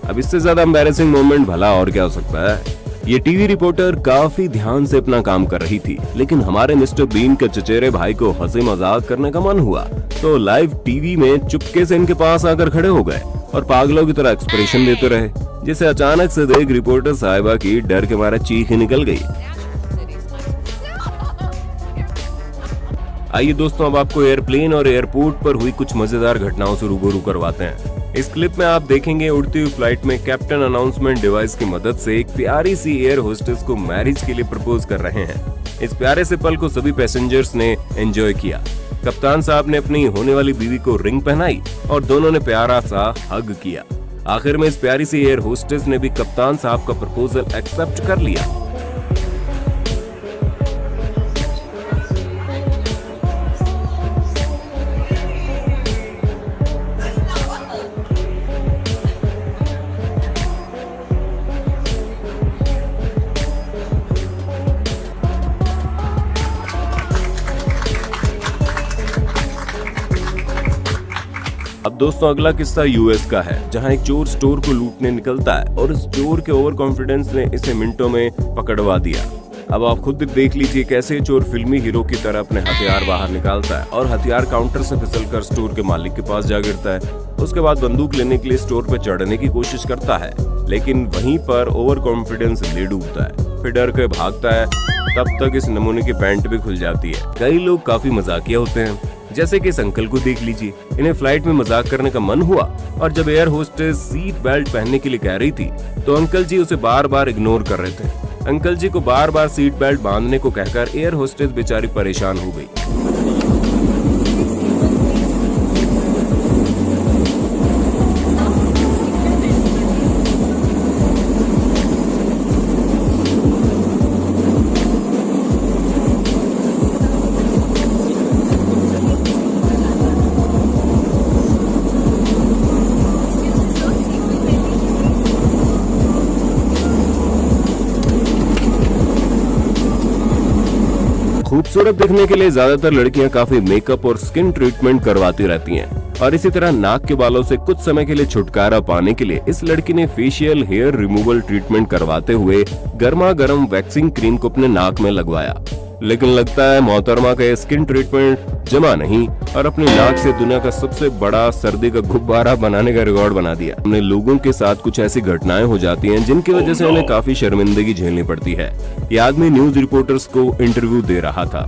अब इससे ज्यादा एम्बैरेसिंग मोमेंट भला और क्या हो सकता है। ये टीवी रिपोर्टर काफी ध्यान से अपना काम कर रही थी, लेकिन हमारे मिस्टर बीन के चचेरे भाई को हंसी मजाक करने का मन हुआ तो लाइव टीवी में चुपके से इनके पास आकर खड़े हो गए और पागलों की तरह एक्सप्रेशन देते रहे, जिसे अचानक से देख रिपोर्टर साहिबा की डर के मारे चीख निकल गई। आइए दोस्तों, अब आपको एयरप्लेन और एयरपोर्ट पर हुई कुछ मजेदार घटनाओं से रूबरू करवाते हैं। इस क्लिप में आप देखेंगे उड़ती हुई फ्लाइट में कैप्टन अनाउंसमेंट डिवाइस की मदद से एक प्यारी सी एयर होस्टेस को मैरिज के लिए प्रपोज कर रहे हैं। इस प्यारे से पल को सभी पैसेंजर्स ने एंजॉय किया। कप्तान साहब ने अपनी होने वाली बीवी को रिंग पहनाई और दोनों ने प्यारा सा हग किया। आखिर में इस प्यारी सी एयर होस्टेस ने भी कप्तान साहब का प्रपोजल एक्सेप्ट कर लिया। अब दोस्तों, अगला किस्सा यूएस का है, जहां एक चोर स्टोर को लूटने निकलता है और इस चोर के ओवर कॉन्फिडेंस ने इसे मिनटों में पकड़वा दिया। अब आप खुद देख लीजिए कैसे चोर फिल्मी हीरो की तरह अपने हथियार बाहर निकालता है और हथियार काउंटर से फिसलकर स्टोर के मालिक के पास जा गिरता है। उसके बाद बंदूक लेने के लिए स्टोर पर चढ़ने की कोशिश करता है, लेकिन वहीं पर ओवर कॉन्फिडेंस ले डूबता है, फिर डर के भागता है। तब तक इस नमूने की पैंट भी खुल जाती है। कई लोग काफी मजाकिया होते हैं, जैसे कि इस अंकल को देख लीजिए। इन्हें फ्लाइट में मजाक करने का मन हुआ और जब एयर होस्टेस सीट बेल्ट पहनने के लिए कह रही थी तो अंकल जी उसे बार बार इग्नोर कर रहे थे। अंकल जी को बार बार सीट बेल्ट बांधने को कहकर एयर होस्टेस बेचारी परेशान हो गई। खूबसूरत दिखने के लिए ज्यादातर लड़कियां काफी मेकअप और स्किन ट्रीटमेंट करवाती रहती हैं और इसी तरह नाक के बालों से कुछ समय के लिए छुटकारा पाने के लिए इस लड़की ने फेशियल हेयर रिमूवल ट्रीटमेंट करवाते हुए गर्मा गर्म वैक्सिंग क्रीम को अपने नाक में लगवाया। लेकिन लगता है मोहतरमा का ये स्किन ट्रीटमेंट जमा नहीं और अपनी नाक से दुनिया का सबसे बड़ा सर्दी का गुब्बारा बनाने का रिकॉर्ड बना दिया। हमने लोगों के साथ कुछ ऐसी घटनाएं हो जाती हैं जिनकी वजह से उन्हें काफी शर्मिंदगी झेलनी पड़ती है। ये आदमी न्यूज रिपोर्टर्स को इंटरव्यू दे रहा था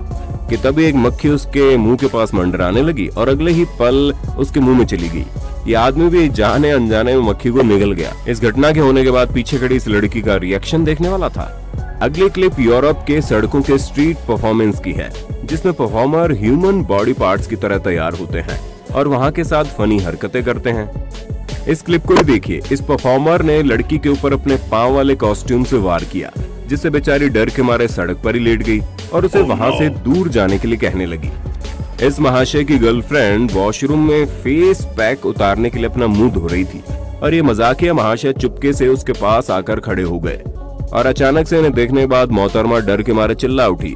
कि तभी एक मक्खी उसके मुंह के पास मंडराने लगी और अगले ही पल उसके मुंह में चली गई। ये आदमी भी जाने अनजाने में मक्खी को निगल गया। इस घटना के होने के बाद पीछे खड़ी इस लड़की का रिएक्शन देखने वाला था। अगली क्लिप यूरोप के सड़कों के स्ट्रीट परफॉर्मेंस की है, जिसमें परफॉर्मर ह्यूमन बॉडी पार्ट्स की तरह तैयार होते हैं और वहां के साथ फनी हरकतें करते हैं। इस क्लिप को देखिए। इस परफॉर्मर ने लड़की के ऊपर अपने पांव वाले कॉस्ट्यूम से वार किया, जिससे बेचारी डर के मारे सड़क पर ही लेट गई और उसे वहां से दूर जाने के लिए कहने लगी। इस महाशय की गर्लफ्रेंड वॉशरूम में फेस पैक उतारने के लिए अपना मुंह धो रही थी और ये मजाकिया महाशय चुपके से उसके पास आकर खड़े हो गए और अचानक से इन्हें देखने के बाद मोहतरमा डर के मारे चिल्ला उठी।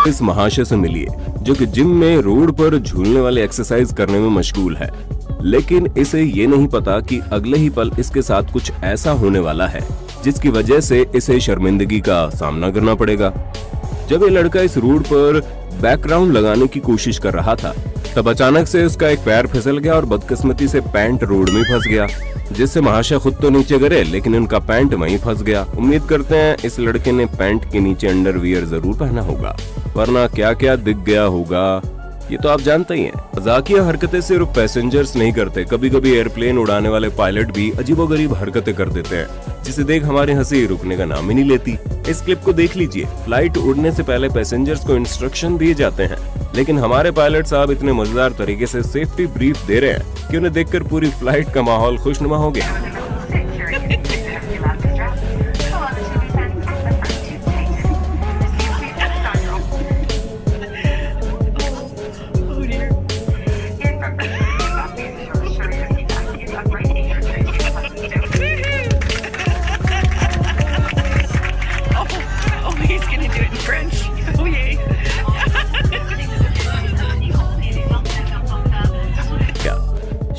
इस महाशय से मिलिए, जो कि जिम में रोड पर झूलने वाले एक्सरसाइज करने में मशगूल है, लेकिन इसे ये नहीं पता कि अगले ही पल इसके साथ कुछ ऐसा होने वाला है जिसकी वजह से इसे शर्मिंदगी का सामना करना पड़ेगा। जब ये लड़का इस रोड पर बैकग्राउंड लगाने की कोशिश कर रहा था, तब अचानक से उसका एक पैर फिसल गया और बदकिस्मती से पैंट रोड में फंस गया, जिससे महाशय खुद तो नीचे गिरे लेकिन उनका पैंट वहीं फंस गया। उम्मीद करते हैं इस लड़के ने पैंट के नीचे अंडरवियर जरूर पहना होगा, वरना क्या क्या दिख गया होगा ये तो आप जानते ही हैं। मजाकिया हरकतें सिर्फ पैसेंजर्स नहीं करते, कभी कभी एयरप्लेन उड़ाने वाले पायलट भी अजीबोगरीब हरकतें कर देते हैं, जिसे देख हमारी हंसी रुकने का नाम ही नहीं लेती। इस क्लिप को देख लीजिए। फ्लाइट उड़ने से पहले पैसेंजर्स को इंस्ट्रक्शन दिए जाते हैं, लेकिन हमारे पायलट साहब इतने मजेदार तरीके से सेफ्टी ब्रीफ दे रहे हैं कि उन्हें देखकर पूरी फ्लाइट का माहौल खुशनुमा हो गया।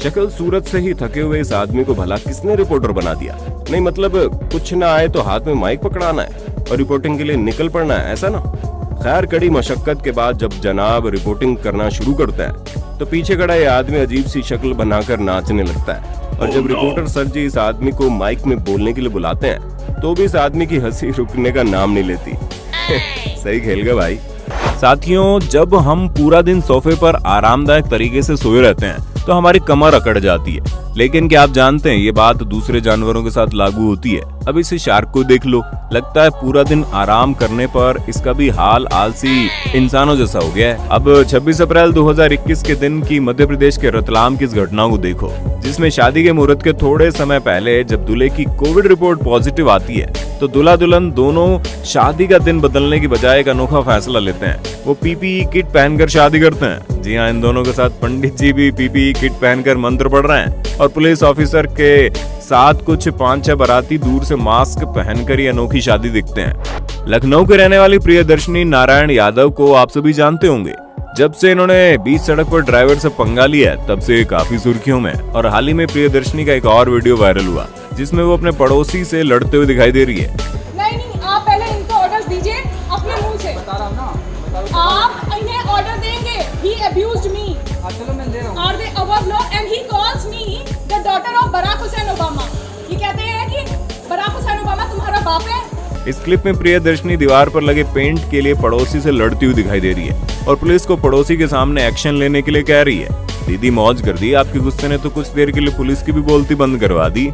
शक्ल सूरत से ही थके हुए इस आदमी को भला किसने रिपोर्टर बना दिया? नहीं मतलब कुछ ना आए तो हाथ में माइक पकड़ाना है और रिपोर्टिंग के लिए निकल पड़ना है, ऐसा ना? खैर कड़ी मशक्कत के बाद जब जनाब रिपोर्टिंग करना शुरू करता है तो पीछे खड़ा ये आदमी अजीब सी शक्ल बनाकर नाचने लगता है। और जब रिपोर्टर सर जी इस आदमी को माइक में बोलने के लिए बुलाते हैं तो भी इस आदमी की हंसी रुकने का नाम नहीं लेती। सही खेल गया भाई। साथियों, जब हम पूरा दिन सोफे पर आरामदायक तरीके से सोए रहते हैं तो हमारी कमर अकड़ जाती है, लेकिन क्या आप जानते हैं ये बात दूसरे जानवरों के साथ लागू होती है? अब इस शार्क को देख लो, लगता है पूरा दिन आराम करने पर इसका भी हाल आलसी इंसानों जैसा हो गया है। अब 26 अप्रैल 2021 के दिन की मध्य प्रदेश के रतलाम की इस घटना को देखो, जिसमें शादी के मुहूर्त के थोड़े समय पहले जब दूल्हे की कोविड रिपोर्ट पॉजिटिव आती है तो दूल्हा दुल्हन दोनों शादी का दिन बदलने की बजाय एक अनोखा फैसला लेते हैं। वो पीपीई किट पहनकर शादी करते हैं। जी हाँ, इन दोनों के साथ पंडित जी भी पीपीई किट पहनकर मंत्र पढ़ रहे हैं और पुलिस ऑफिसर के साथ कुछ 5-6 बाराती दूर से मास्क पहनकर ये अनोखी शादी दिखते हैं। लखनऊ के रहने वाली प्रियदर्शनी नारायण यादव को आप सभी जानते होंगे। जब से इन्होंने बीच सड़क पर ड्राइवर से पंगा लिया है तब से काफी सुर्खियों में। और हाल ही में प्रियदर्शनी का एक और वीडियो वायरल हुआ जिसमें वो अपने पड़ोसी से लड़ते हुए दिखाई दे रही है। नहीं, आप पहले इनको ऑर्डर्स दीजिए अपने मुंह से। बता रहा हूं ना, आप इन्हें ऑर्डर देंगे। He abused me. चलो मैं ले रहा हूं। Are they above law? And he calls me the daughter of Barack Hussain Obama. ये कहते हैं कि बराक हुसैन ओबामा तुम्हारा बाप है। इस क्लिप में प्रियदर्शनी दीवार पर लगे पेंट के लिए पड़ोसी से लड़ती हुई दिखाई दे रही है और पुलिस को पड़ोसी के सामने एक्शन लेने के लिए कह रही है। दीदी मौज कर दी, आपके गुस्से ने तो कुछ देर के लिए पुलिस की भी बोलती बंद करवा दी।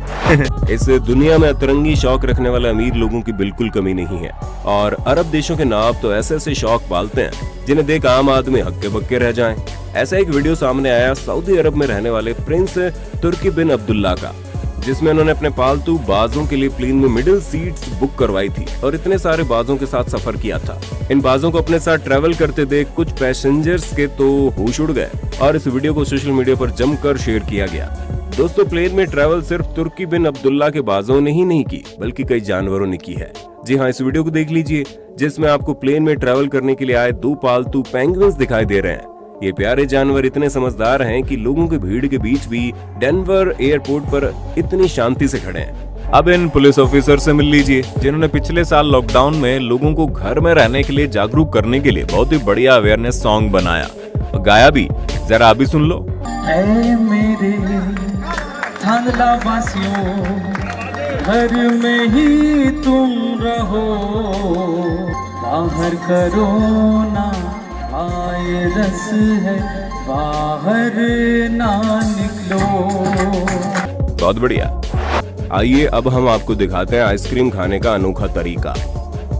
इस दुनिया में अतरंगी शौक रखने वाले अमीर लोगों की बिल्कुल कमी नहीं है और अरब देशों के नवाब तो ऐसे ऐसे शौक पालते हैं जिन्हें देख आम आदमी हक्के बक्के रह जाएं। ऐसा एक वीडियो सामने आया सऊदी अरब में रहने वाले प्रिंस तुर्की बिन अब्दुल्ला का, जिसमें उन्होंने अपने पालतू बाजों के लिए प्लेन में मिडिल सीट्स बुक करवाई थी और इतने सारे बाजों के साथ सफर किया था। इन बाजों को अपने साथ ट्रैवल करते देख कुछ पैसेंजर्स के तो होश उड़ गए और इस वीडियो को सोशल मीडिया पर जमकर शेयर किया गया। दोस्तों, प्लेन में ट्रैवल सिर्फ तुर्की बिन अब्दुल्ला के बाजों ने ही नहीं की बल्कि कई जानवरों ने की है। जी हाँ, इस वीडियो को देख लीजिए जिसमें आपको प्लेन में ट्रैवल करने के लिए आए 2 पालतू पेंगुइन्स दिखाई दे रहे हैं। ये प्यारे जानवर इतने समझदार हैं कि लोगों की भीड़ के बीच भी डेनवर एयरपोर्ट पर इतनी शांति से खड़े हैं। अब इन पुलिस ऑफिसर से मिल लीजिए जिन्होंने पिछले साल लॉकडाउन में लोगों को घर में रहने के लिए जागरूक करने के लिए बहुत ही बढ़िया अवेयरनेस सॉन्ग बनाया और गाया भी। जरा आप भी सुन लो। ऐ मेरे थांदला वासियों, घर में ही तुम रहो, बाहर कोरोना वायरस है, बाहर ना निकलो। बहुत बढ़िया। आइए अब हम आपको दिखाते हैं आइसक्रीम खाने का अनोखा तरीका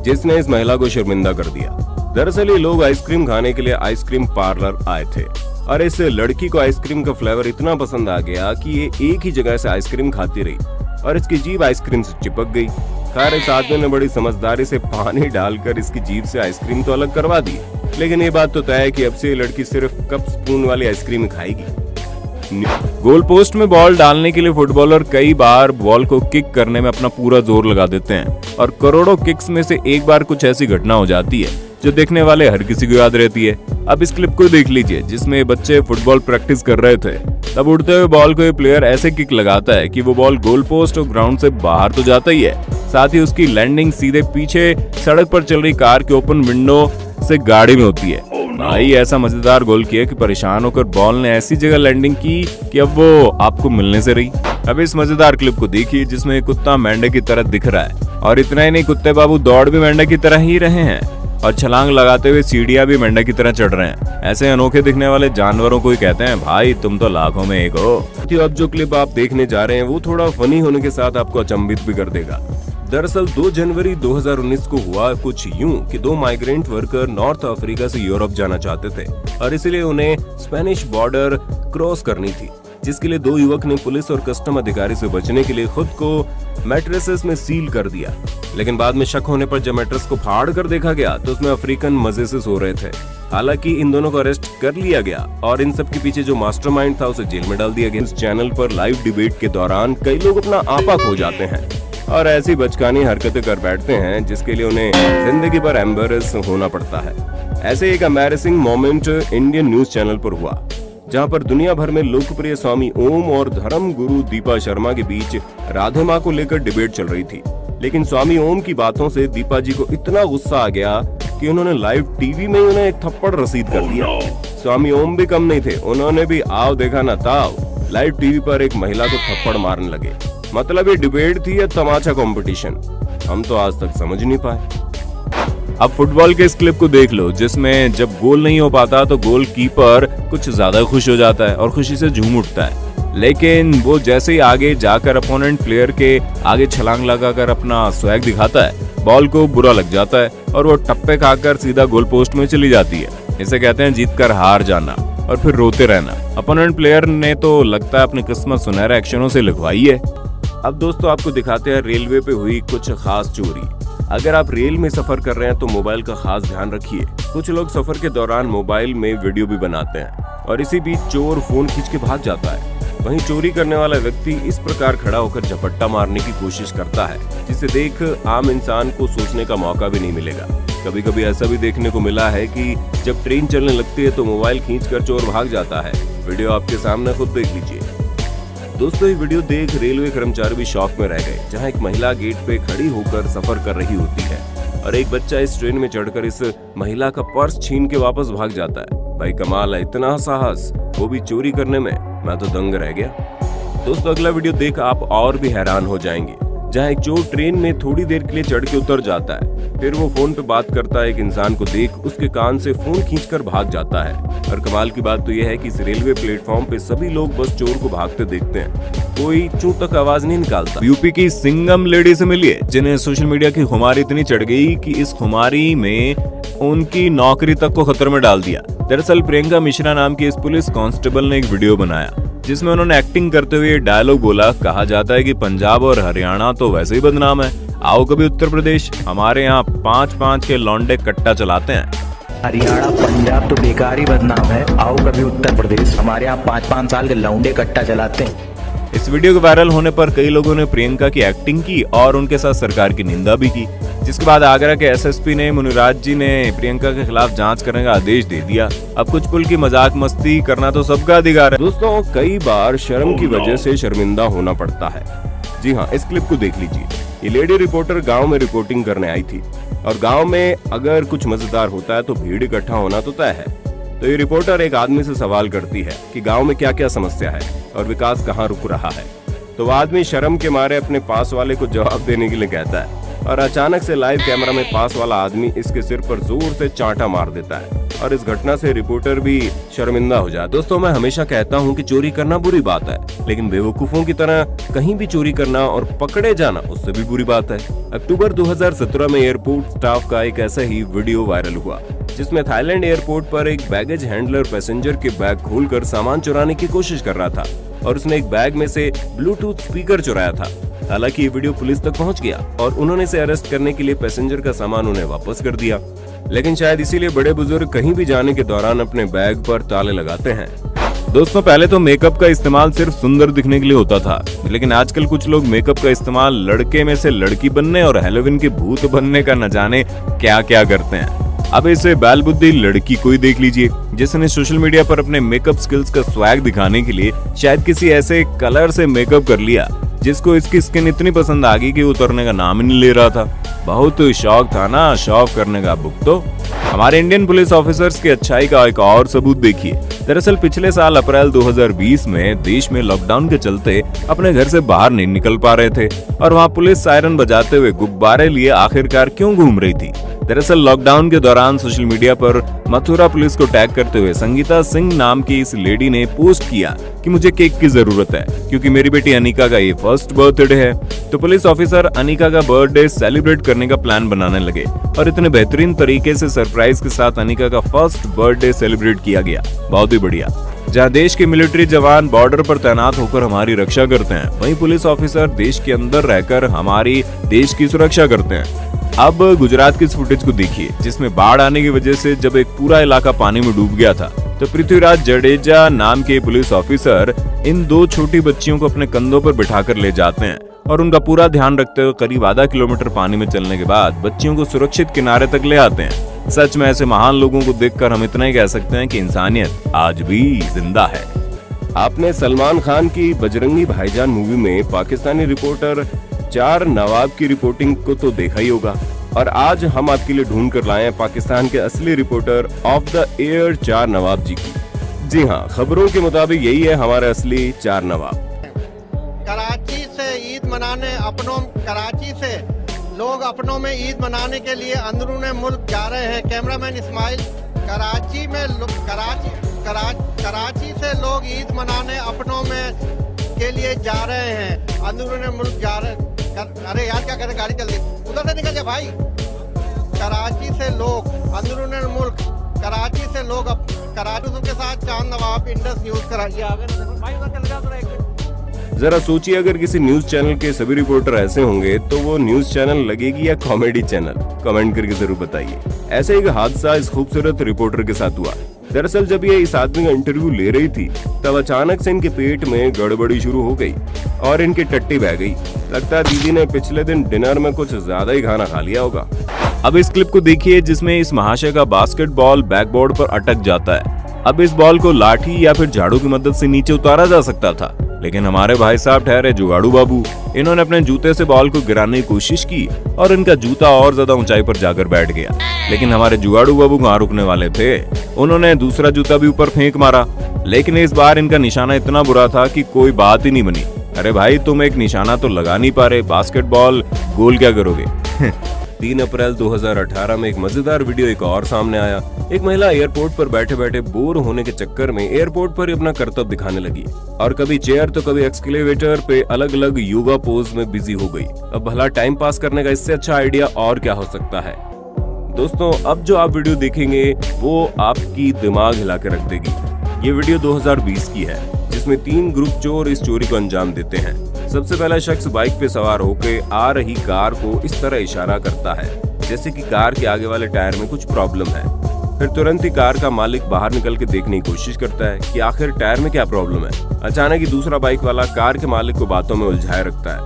जिसने इस महिला को शर्मिंदा कर दिया। दरअसल ये लोग आइसक्रीम खाने के लिए आइसक्रीम पार्लर आए थे और इस लड़की को आइसक्रीम का फ्लेवर इतना पसंद आ गया कि ये एक ही जगह से आइसक्रीम खाती रही और इसकी जीभ आइसक्रीम से चिपक गई। खैर इस आदमी ने बड़ी समझदारी से पानी डालकर इसकी जीभ से आइसक्रीम तो अलग करवा दी, लेकिन ये बात तो तय है कि अब से ये लड़की सिर्फ कप स्पून वाली आइसक्रीम खाएगी। गोल पोस्ट में बॉल डालने के लिए फुटबॉलर कई बार बॉल को किक करने में अपना पूरा जोर लगा देते हैं और करोड़ों किक्स में से एक बार कुछ ऐसी घटना हो जाती है जो देखने वाले हर किसी को याद रहती है। अब इस क्लिप को देख लीजिए जिसमें बच्चे फुटबॉल प्रैक्टिस कर रहे थे। तब उड़ते हुए बॉल को ये प्लेयर ऐसे किक लगाता है कि वो बॉल गोल पोस्ट और ग्राउंड से बाहर तो जाता ही है, साथ ही उसकी लैंडिंग सीधे पीछे सड़क पर चल रही कार के ओपन विंडो से गाड़ी में होती है। भाई ऐसा मजेदार गोल किया कि परेशान होकर बॉल ने ऐसी जगह लैंडिंग की कि अब वो आपको मिलने से रही। अब इस मजेदार क्लिप को देखिए जिसमें कुत्ता मेंढक की तरह दिख रहा है और इतना ही नहीं, कुत्ते बाबू दौड़ भी मेंढक की तरह ही रहे हैं और छलांग लगाते हुए सीढ़ियां भी मेंढक की तरह चढ़ रहे हैं। ऐसे अनोखे दिखने वाले जानवरों को ही कहते हैं भाई तुम तो लाखों में एक हो। अब जो क्लिप आप देखने जा रहे हैं वो थोड़ा फनी होने के साथ आपको अचंभित भी कर देगा। दरअसल 2 जनवरी 2019 को हुआ कुछ यूं कि 2 माइग्रेंट वर्कर नॉर्थ अफ्रीका से यूरोप जाना चाहते थे और इसलिए उन्हें स्पेनिश बॉर्डर क्रॉस करनी थी, जिसके लिए 2 युवक ने पुलिस और कस्टम अधिकारी से बचने के लिए खुद को मैट्रेसेस में सील कर दिया। लेकिन बाद में शक होने पर जब मैट्रेस को फाड़ कर देखा गया तो उसमें अफ्रीकन मजे से सो रहे थे। हालांकि इन दोनों को अरेस्ट कर लिया गया और इन सब के पीछे जो मास्टरमाइंड था उसे जेल में डाल दिया गया। इस चैनल पर लाइव डिबेट के दौरान कई लोग अपना आपा खो जाते हैं और ऐसी बचकानी हरकतें कर बैठते हैं जिसके लिए उन्हें जिंदगी भर एम्बैरेस होना पड़ता है। ऐसे एक embarrassing moment Indian news channel पर हुआ। जहां पर दुनिया भर में लोकप्रिय स्वामी ओम और धर्म गुरु दीपा शर्मा के बीच राधे माँ को लेकर डिबेट चल रही थी। लेकिन स्वामी ओम की बातों से दीपा जी को इतना गुस्सा आ गया कि उन्होंने लाइव टीवी में उन्हें एक थप्पड़ रसीद कर दिया। स्वामी ओम भी कम नहीं थे, उन्होंने भी आओ देखा ना ताव लाइव टीवी पर एक महिला को थप्पड़ मारने लगे। मतलब ये डिबेट थी या तमाचा कंपटीशन, हम तो आज तक समझ नहीं पाए। अब फुटबॉल के इस क्लिप को देख लो, जिसमें जब गोल नहीं हो पाता तो गोलकीपर कुछ ज्यादा खुश हो जाता है और खुशी से झूम उठता है। लेकिन वो जैसे ही आगे जाकर अपोनेंट प्लेयर के आगे छलांग लगाकर अपना स्वैग दिखाता है, बॉल को बुरा लग जाता है और वो टप्पे खाकर सीधा गोल पोस्ट में चली जाती है। इसे कहते हैं जीतकर हार जाना और फिर रोते रहना। अपोनेंट प्लेयर ने तो लगता है अपनी किस्मत सुनहरे अक्षरों से लिखवाई है। अब दोस्तों आपको दिखाते हैं रेलवे पे हुई कुछ खास चोरी। अगर आप रेल में सफर कर रहे हैं तो मोबाइल का खास ध्यान रखिए। कुछ लोग सफर के दौरान मोबाइल में वीडियो भी बनाते हैं और इसी बीच चोर फोन खींच के भाग जाता है। वहीं चोरी करने वाला व्यक्ति इस प्रकार खड़ा होकर झपट्टा मारने की कोशिश करता है, जिसे देख आम इंसान को सोचने का मौका भी नहीं मिलेगा। कभी कभी ऐसा भी देखने को मिला है कि जब ट्रेन चलने लगती है तो मोबाइल खींचकर चोर भाग जाता है। वीडियो आपके सामने, खुद देख लीजिए। दोस्तों ये वीडियो देख रेलवे कर्मचारी भी शॉक में रह गए, जहां एक महिला गेट पे खड़ी होकर सफर कर रही होती है और एक बच्चा इस ट्रेन में चढ़कर इस महिला का पर्स छीन के वापस भाग जाता है। भाई कमाल है, इतना साहस, वो भी चोरी करने में। मैं तो दंग रह गया। दोस्तों अगला वीडियो देख आप और भी हैरान हो जाएंगे, जहां एक चोर ट्रेन में थोड़ी देर के लिए चढ़ के उतर जाता है, फिर वो फोन पे बात करता है। एक इंसान को देख उसके कान से फोन खींचकर भाग जाता है। और कमाल की बात तो यह है कि इस रेलवे प्लेटफॉर्म पे सभी लोग बस चोर को भागते देखते हैं, कोई चू तक आवाज नहीं निकालता। यूपी की सिंगम लेडी से मिलिए, जिन्हें सोशल मीडिया की खुमारी इतनी चढ़ गई कि इस खुमारी में उनकी नौकरी तक को खतरे में डाल दिया। दरअसल प्रियंका मिश्रा नाम की इस पुलिस कांस्टेबल ने एक वीडियो बनाया, जिसमें उन्होंने एक्टिंग करते हुए डायलॉग बोला। कहा जाता है कि पंजाब और हरियाणा तो वैसे ही बदनाम है, आओ कभी उत्तर प्रदेश, हमारे यहाँ 5-5 के लौंडे कट्टा चलाते हैं। हरियाणा पंजाब तो बेकार ही बदनाम है, आओ कभी उत्तर प्रदेश, हमारे यहाँ 5-5 साल के लौंडे कट्टा चलाते हैं। इस वीडियो के वायरल होने पर कई लोगों ने प्रियंका की एक्टिंग की और उनके साथ सरकार की निंदा भी की, जिसके बाद आगरा के एसएसपी ने मुनिराज जी ने प्रियंका के खिलाफ जांच करने का आदेश दे दिया। अब कुछ पुल की मजाक मस्ती करना तो सबका अधिकार है। दोस्तों कई बार शर्म की वजह से शर्मिंदा होना पड़ता है। जी हाँ, इस क्लिप को देख लीजिए। ये लेडी रिपोर्टर गांव में रिपोर्टिंग करने आई थी और गांव में अगर कुछ मजेदार होता है तो भीड़ इकट्ठा होना तो तय है। तो ये रिपोर्टर एक आदमी से सवाल करती है कि गांव में क्या क्या समस्या है और विकास कहाँ रुक रहा है। तो वो आदमी शर्म के मारे अपने पास वाले को जवाब देने के लिए कहता है और अचानक से लाइव कैमरा में पास वाला आदमी इसके सिर पर जोर से चांटा मार देता है और इस घटना से रिपोर्टर भी शर्मिंदा हो जाता है। दोस्तों मैं हमेशा कहता हूँ कि चोरी करना बुरी बात है, लेकिन बेवकूफों की तरह कहीं भी चोरी करना और पकड़े जाना उससे भी बुरी बात है। अक्टूबर 2017 में एयरपोर्ट स्टाफ का एक ऐसा ही वीडियो वायरल हुआ, जिसमें थाईलैंड एयरपोर्ट पर एक बैगेज हैंडलर पैसेंजर के बैग खोलकर सामान चुराने की कोशिश कर रहा था और उसने एक बैग में से ब्लूटूथ स्पीकर चुराया था। हालांकि ये वीडियो पुलिस तक पहुंच गया और उन्होंने इसे अरेस्ट करने के लिए पैसेंजर का सामान उन्हें वापस कर दिया। लेकिन शायद इसीलिए बड़े बुजुर्ग कहीं भी जाने के दौरान अपने बैग पर ताले लगाते हैं। दोस्तों पहले तो मेकअप का इस्तेमाल सिर्फ सुंदर दिखने के लिए होता था, लेकिन आजकल कुछ लोग मेकअप का इस्तेमाल लड़के में से लड़की बनने और हैलोवीन के भूत बनने का न जाने क्या क्या करते हैं। अब इसे बैल बुद्धि लड़की को ही देख लीजिए, जिसने सोशल मीडिया पर अपने मेकअप स्किल्स का स्वैग दिखाने के लिए शायद किसी ऐसे कलर से मेकअप कर लिया जिसको इसकी स्किन इतनी पसंद आ गई कि उतरने का नाम ही नहीं ले रहा था। बहुत शौक था ना शौक करने का। भुगतो हमारे इंडियन पुलिस ऑफिसर्स की अच्छाई का एक और सबूत देखिए। दरअसल पिछले साल अप्रैल 2020 में देश में लॉकडाउन के चलते अपने घर से बाहर नहीं निकल पा रहे थे और वहाँ पुलिस सायरन बजाते हुए गुब्बारे लिए आखिरकार क्यों घूम रही थी। दरअसल लॉकडाउन के दौरान सोशल मीडिया पर मथुरा पुलिस को टैग करते हुए संगीता सिंह नाम की इस लेडी ने पोस्ट किया कि मुझे केक की जरूरत है क्योंकि मेरी बेटी अनिका का ये फर्स्ट बर्थडे है। तो पुलिस ऑफिसर अनिका का बर्थडे सेलिब्रेट करने का प्लान बनाने लगे और इतने बेहतरीन तरीके से सरप्राइज के साथ अनिका का फर्स्ट बर्थडे सेलिब्रेट किया गया। बहुत ही बढ़िया। जहां देश के मिलिट्री जवान बॉर्डर पर तैनात होकर हमारी रक्षा करते हैं, वहीं पुलिस ऑफिसर देश के अंदर रहकर हमारी देश की सुरक्षा करते हैं। अब गुजरात की इस फुटेज को देखिए, जिसमें बाढ़ आने की वजह से जब एक पूरा इलाका पानी में डूब गया था तो पृथ्वीराज जडेजा नाम के पुलिस ऑफिसर इन दो छोटी बच्चियों को अपने कंधों पर बिठाकर ले जाते हैं और उनका पूरा ध्यान रखते हुए करीब आधा किलोमीटर पानी में चलने के बाद बच्चियों को सुरक्षित किनारे तक ले आते हैं। सच में ऐसे महान लोगों को देखकर हम इतना ही कह सकते हैं कि इंसानियत आज भी जिंदा है। आपने सलमान खान की बजरंगी भाईजान मूवी में पाकिस्तानी रिपोर्टर 4 नवाब की रिपोर्टिंग को तो देखा ही होगा, और आज हम आपके लिए ढूंढ कर लाए हैं पाकिस्तान के असली रिपोर्टर ऑफ द एयर 4 नवाब जी की। जी हाँ, खबरों के मुताबिक यही है हमारे असली 4 नवाब। कराची से ईद मनाने कराची से लोग अपनों में ईद मनाने के लिए अंदरून मुल्क जा रहे हैं। कैमरामैन इस्माइल, कराची से लोग ईद मनाने अपनों में के लिए जा रहे हैं, अंदरून मुल्क जा रहे। अरे यार क्या करे, गाड़ी चल रही, उधर से निकल जा भाई। कराची से लोग अंदरून मुल्क, कराची से लोग कराची के साथ चांद नवाब, इंडस न्यूज कराची आ गए भाई, उधर चल जा एक। जरा सोचिए, अगर किसी न्यूज चैनल के सभी रिपोर्टर ऐसे होंगे तो वो न्यूज चैनल लगेगी या कॉमेडी चैनल? कमेंट करके जरूर बताइए। ऐसा एक हादसा इस खूबसूरत रिपोर्टर के साथ हुआ। दरअसल जब ये इस आदमी का इंटरव्यू ले रही थी तब अचानक से इनके पेट में गड़बड़ी शुरू हो गई और इनकी टट्टी बह गई। लगता है दीदी ने पिछले दिन डिनर में कुछ ज्यादा ही खाना खा लिया होगा। अब इस क्लिप को देखिए जिसमें इस महाशय का बास्केटबॉल बैकबोर्ड पर अटक जाता है। अब इस बॉल को लाठी या फिर झाड़ू की मदद से नीचे उतारा जा सकता था, लेकिन हमारे भाई साहब ठहरे जुगाड़ू बाबू। इन्होंने अपने जूते से बॉल को गिराने की कोशिश की और इनका जूता और ज्यादा ऊंचाई पर जाकर बैठ गया। लेकिन हमारे जुगाड़ू बाबू कहाँ रुकने वाले थे, उन्होंने दूसरा जूता भी ऊपर फेंक मारा। लेकिन इस बार इनका निशाना इतना बुरा था कि कोई बात ही नहीं बनी। अरे भाई, तुम एक निशाना तो लगा नहीं पा रहे, बास्केटबॉल गोल क्या करोगे? 3 अप्रैल 2018 में एक मजेदार वीडियो एक और सामने आया। एक महिला एयरपोर्ट पर बैठे बैठे बोर होने के चक्कर में एयरपोर्ट पर ही अपना कर्तव्य दिखाने लगी और कभी चेयर तो कभी एक्सकेलेटर पे अलग अलग योगा पोज में बिजी हो गई। अब भला टाइम पास करने का इससे अच्छा आइडिया और क्या हो सकता है? दोस्तों, अब जो आप वीडियो देखेंगे वो आपकी दिमाग हिला के रख देगी। ये वीडियो 2020 की है जिसमें 3 ग्रुप चोर इस चोरी को अंजाम देते हैं। सबसे पहला शख्स बाइक पे सवार होकर आ रही कार को इस तरह इशारा करता है जैसे कि कार के आगे वाले टायर में कुछ प्रॉब्लम है। फिर तुरंत ही कार का मालिक बाहर निकल के देखने की कोशिश करता है कि आखिर टायर में क्या प्रॉब्लम है। अचानक ही दूसरा बाइक वाला कार के मालिक को बातों में उलझाए रखता है।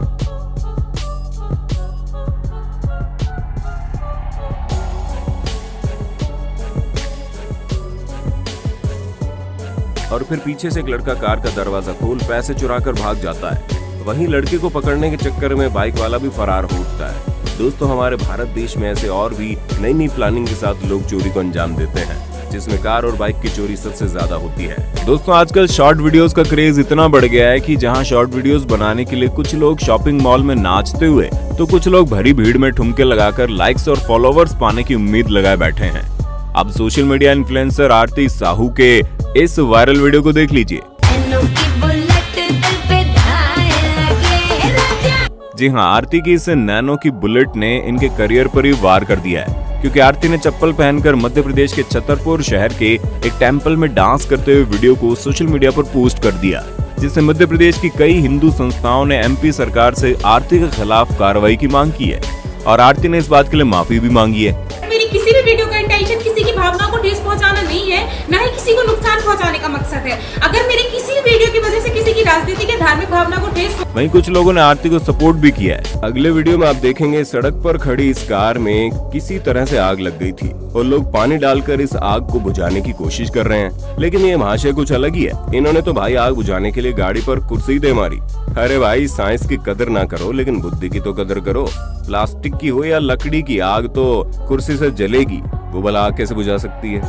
और फिर पीछे से एक लड़का कार का दरवाजा खोल पैसे चुराकर भाग जाता है। वहीं लड़के को पकड़ने के चक्कर में बाइक वाला भी फरार हो उठता है। दोस्तों, हमारे भारत देश में ऐसे और भी नई नई प्लानिंग के साथ लोग चोरी को अंजाम देते हैं, जिसमें कार और बाइक की चोरी सबसे ज्यादा होती है। दोस्तों, आजकल शॉर्ट वीडियोस का क्रेज इतना बढ़ गया है कि जहां शॉर्ट वीडियोस बनाने के लिए कुछ लोग शॉपिंग मॉल में नाचते हुए तो कुछ लोग भरी भीड़ में ठुमके लगाकर लाइक्स और फॉलोवर्स पाने की उम्मीद लगाए बैठे हैं। अब सोशल मीडिया इन्फ्लुएंसर आरती साहू के इस वायरल वीडियो को देख लीजिए। जी हाँ, आरती की इस नैनो की बुलेट ने इनके करियर पर ही वार कर दिया है, क्योंकि आरती ने चप्पल पहनकर मध्य प्रदेश के छतरपुर शहर के एक टेंपल में डांस करते हुए वीडियो को सोशल मीडिया पर पोस्ट कर दिया, जिससे मध्य प्रदेश की कई हिंदू संस्थाओं ने एमपी सरकार से आरती के खिलाफ कार्रवाई की मांग की है और आरती ने इस बात के लिए माफी भी मांगी है। मेरी किसी भी वीडियो का इंटेंशन किसी की भावना को ठेस पहुंचाना नहीं है, न ही किसी को नुकसान पहुंचाने का मकसद है। अगर मेरी किसी वीडियो की वजह से किसी की राजनीति के धार्मिक भावना को ठेस, वहीं कुछ लोगों ने आरती को सपोर्ट भी किया है। अगले वीडियो में आप देखेंगे सड़क पर खड़ी इस कार में किसी तरह से आग लग गई थी और लोग पानी डालकर इस आग को बुझाने की कोशिश कर रहे हैं, लेकिन ये महाशय कुछ अलग ही है। इन्होंने तो भाई आग बुझाने के लिए गाड़ी पर कुर्सी दे मारी। अरे भाई, साइंस की कदर ना करो लेकिन बुद्धि की तो कदर करो। प्लास्टिक की हो या लकड़ी की, आग तो कुर्सी से जलेगी, वो भला आग कैसे बुझा सकती है?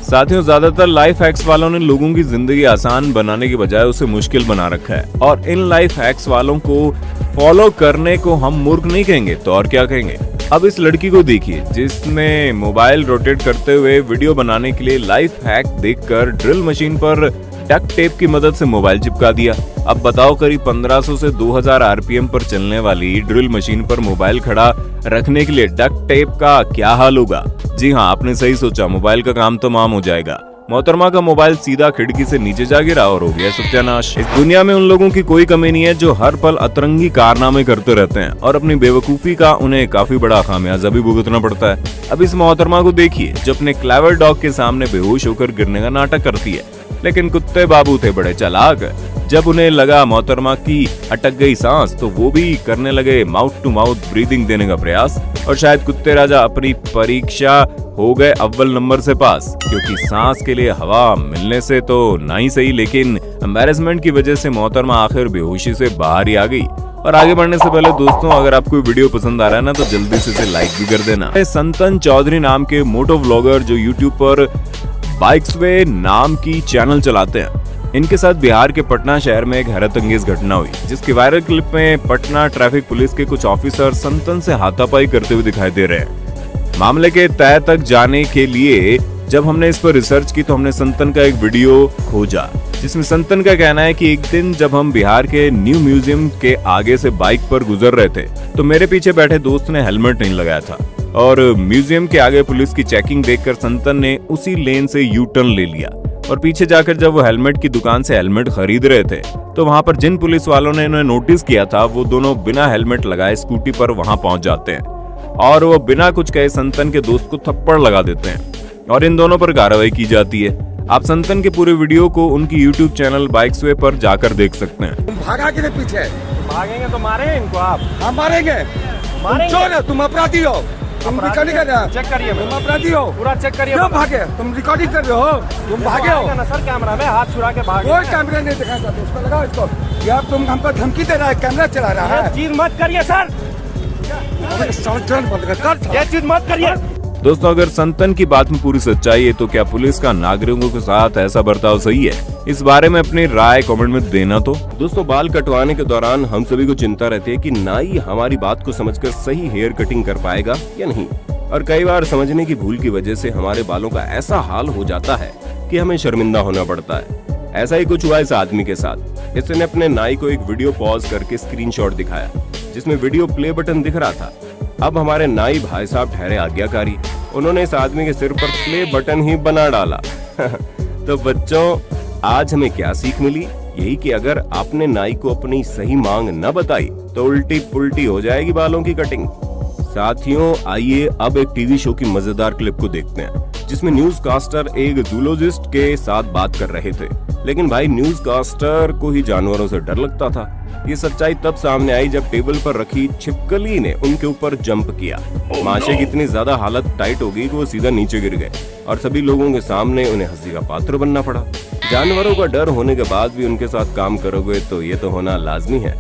साथियों, ज्यादातर लाइफ हैक्स वालों ने लोगों की जिंदगी आसान बनाने के बजाय उसे मुश्किल बना रखा है और इन लाइफ हैक्स वालों को फॉलो करने को हम मूर्ख नहीं कहेंगे तो और क्या कहेंगे। अब इस लड़की को देखिए जिसने मोबाइल रोटेट करते हुए वीडियो बनाने के लिए लाइफ हैक देखकर ड्रिल मशीन पर डक्ट टेप की मदद से मोबाइल चिपका दिया। अब बताओ, करीब 1500 से 2000 आरपीएम पर चलने वाली ड्रिल मशीन पर मोबाइल खड़ा रखने के लिए डक्ट टेप का क्या हाल होगा? जी हाँ, आपने सही सोचा, मोबाइल का काम तमाम हो जाएगा। मोहतरमा का मोबाइल सीधा खिड़की से नीचे जा गिरा और हो गया सत्यानाश। इस दुनिया में उन लोगों की कोई कमी नहीं है जो हर पल अतरंगी कारनामे करते रहते हैं और अपनी बेवकूफी का उन्हें काफी बड़ा खामियाजा भी भुगतना पड़ता है। अब इस मोहतरमा को देखिए जो अपने क्लेवर डॉग के सामने बेहोश होकर गिरने का नाटक करती है, लेकिन कुत्ते बाबू थे बड़े चालाक। जब उन्हें लगा मोहतरमा की अटक गई सांस तो वो भी करने लगे माउथ टू माउथ ब्रीदिंग देने का प्रयास, और शायद कुत्ते राजा अपनी परीक्षा हो गए अव्वल नंबर से पास, क्योंकि सांस के लिए हवा मिलने से तो ना ही सही, लेकिन एम्बैरेसमेंट की वजह से मोहतरमा आखिर बेहोशी से बाहर ही आ गई। और आगे बढ़ने से पहले दोस्तों, अगर आपको वीडियो पसंद आ रहा है ना तो जल्दी से इसे लाइक भी कर देना। संतन चौधरी नाम के मोटो व्लॉगर जो यूट्यूब पर बाइक्सवे नाम की चैनल चलाते हैं, इनके साथ बिहार के पटना शहर में एक हैरत अंगेज घटना हुई, जिसकी वायरल क्लिप में पटना ट्रैफिक पुलिस के कुछ ऑफिसर संतन से हाथापाई करते हुए दिखाई दे रहे हैं। मामले के तय तक जाने के लिए जब हमने इस पर रिसर्च की तो हमने संतन का एक वीडियो खोजा, जिसमें संतन का कहना है कि एक दिन जब हम बिहार के न्यू म्यूजियम के आगे से बाइक पर गुजर रहे थे तो मेरे पीछे बैठे दोस्त ने हेलमेट नहीं लगाया था, और म्यूजियम के आगे पुलिस की चेकिंग देखकर संतन ने उसी लेन से यू टर्न ले लिया, और पीछे जाकर जब वो हेलमेट की दुकान से हेलमेट खरीद रहे थे तो वहां पर जिन पुलिस वालों ने इन्हें नोटिस किया था वो दोनों बिना हेलमेट लगाए स्कूटी पर वहां पहुंच जाते हैं, और वो बिना कुछ कहे संतन के दोस्त को थप्पड़ लगा देते हैं, और इन दोनों पर कार्रवाई की जाती है। आप संतन के पूरे वीडियो को उनकी यूट्यूब चैनल बाइक्सवे पर जाकर देख सकते हैं। तुम भागा के पीछे भागेंगे तो मारेंगे इनको आप। हम मारेंगे, मारेंगे। तुम चोर हो, तुम अपराधी हो, तुम रिकॉर्डिंग कर रहे हो, चेक करिए, तुम अपराधी हो, पूरा चेक करिए। क्यों भागे? तुम रिकॉर्डिंग कर रहे हो, तुम भागे हो ना सर, कैमरा में हाथ छुड़ा के भागे। कोई कैमरा नहीं दिखा था, उसको लगाओ इसको। यार तुम हमको धमकी दे रहा है, कैमरा चला रहा है। चीज मत करिए सर, ये चीज मत करिए। दोस्तों, अगर संतन की बात में पूरी सच्चाई है तो क्या पुलिस का नागरिकों के साथ ऐसा बर्ताव सही है? इस बारे में अपनी राय कमेंट में देना। तो दोस्तों, बाल कटवाने के दौरान हम सभी को चिंता रहती है कि नाई हमारी बात को समझकर सही हेयर कटिंग कर पाएगा या नहीं, और कई बार समझने की भूल की वजह से हमारे बालों का ऐसा हाल हो जाता है कि हमें शर्मिंदा होना पड़ता है। ऐसा ही कुछ हुआ इस आदमी के साथ। इसने अपने नाई को एक वीडियो पॉज करके स्क्रीनशॉट दिखाया, जिसमें वीडियो प्ले बटन दिख रहा था। अब हमारे नाई भाई साहब ठहरे आज्ञाकारी, उन्होंने इस आदमी के सिर पर प्ले बटन ही बना डाला। तो बच्चों, आज हमें क्या सीख मिली? यही कि अगर आपने नाई को अपनी सही मांग न बताई तो उल्टी पुल्टी हो जाएगी बालों की कटिंग। साथियों, आइए अब एक टीवी शो की मजेदार क्लिप को देखते हैं, जिसमें न्यूज कास्टर एक जूलॉजिस्ट के साथ बात कर रहे थे, लेकिन भाई न्यूज कास्टर को ही जानवरों से डर लगता था। ये सच्चाई तब सामने आई जब टेबल पर रखी छिपकली ने उनके ऊपर जंप किया। माशे की इतनी ज्यादा हालत टाइट हो गई कि वो सीधा नीचे गिर गए, और सभी लोगों के सामने उन्हें हंसी का पात्र बनना पड़ा। जानवरों का डर होने के बाद भी उनके साथ काम करोगे तो ये तो होना लाजमी है।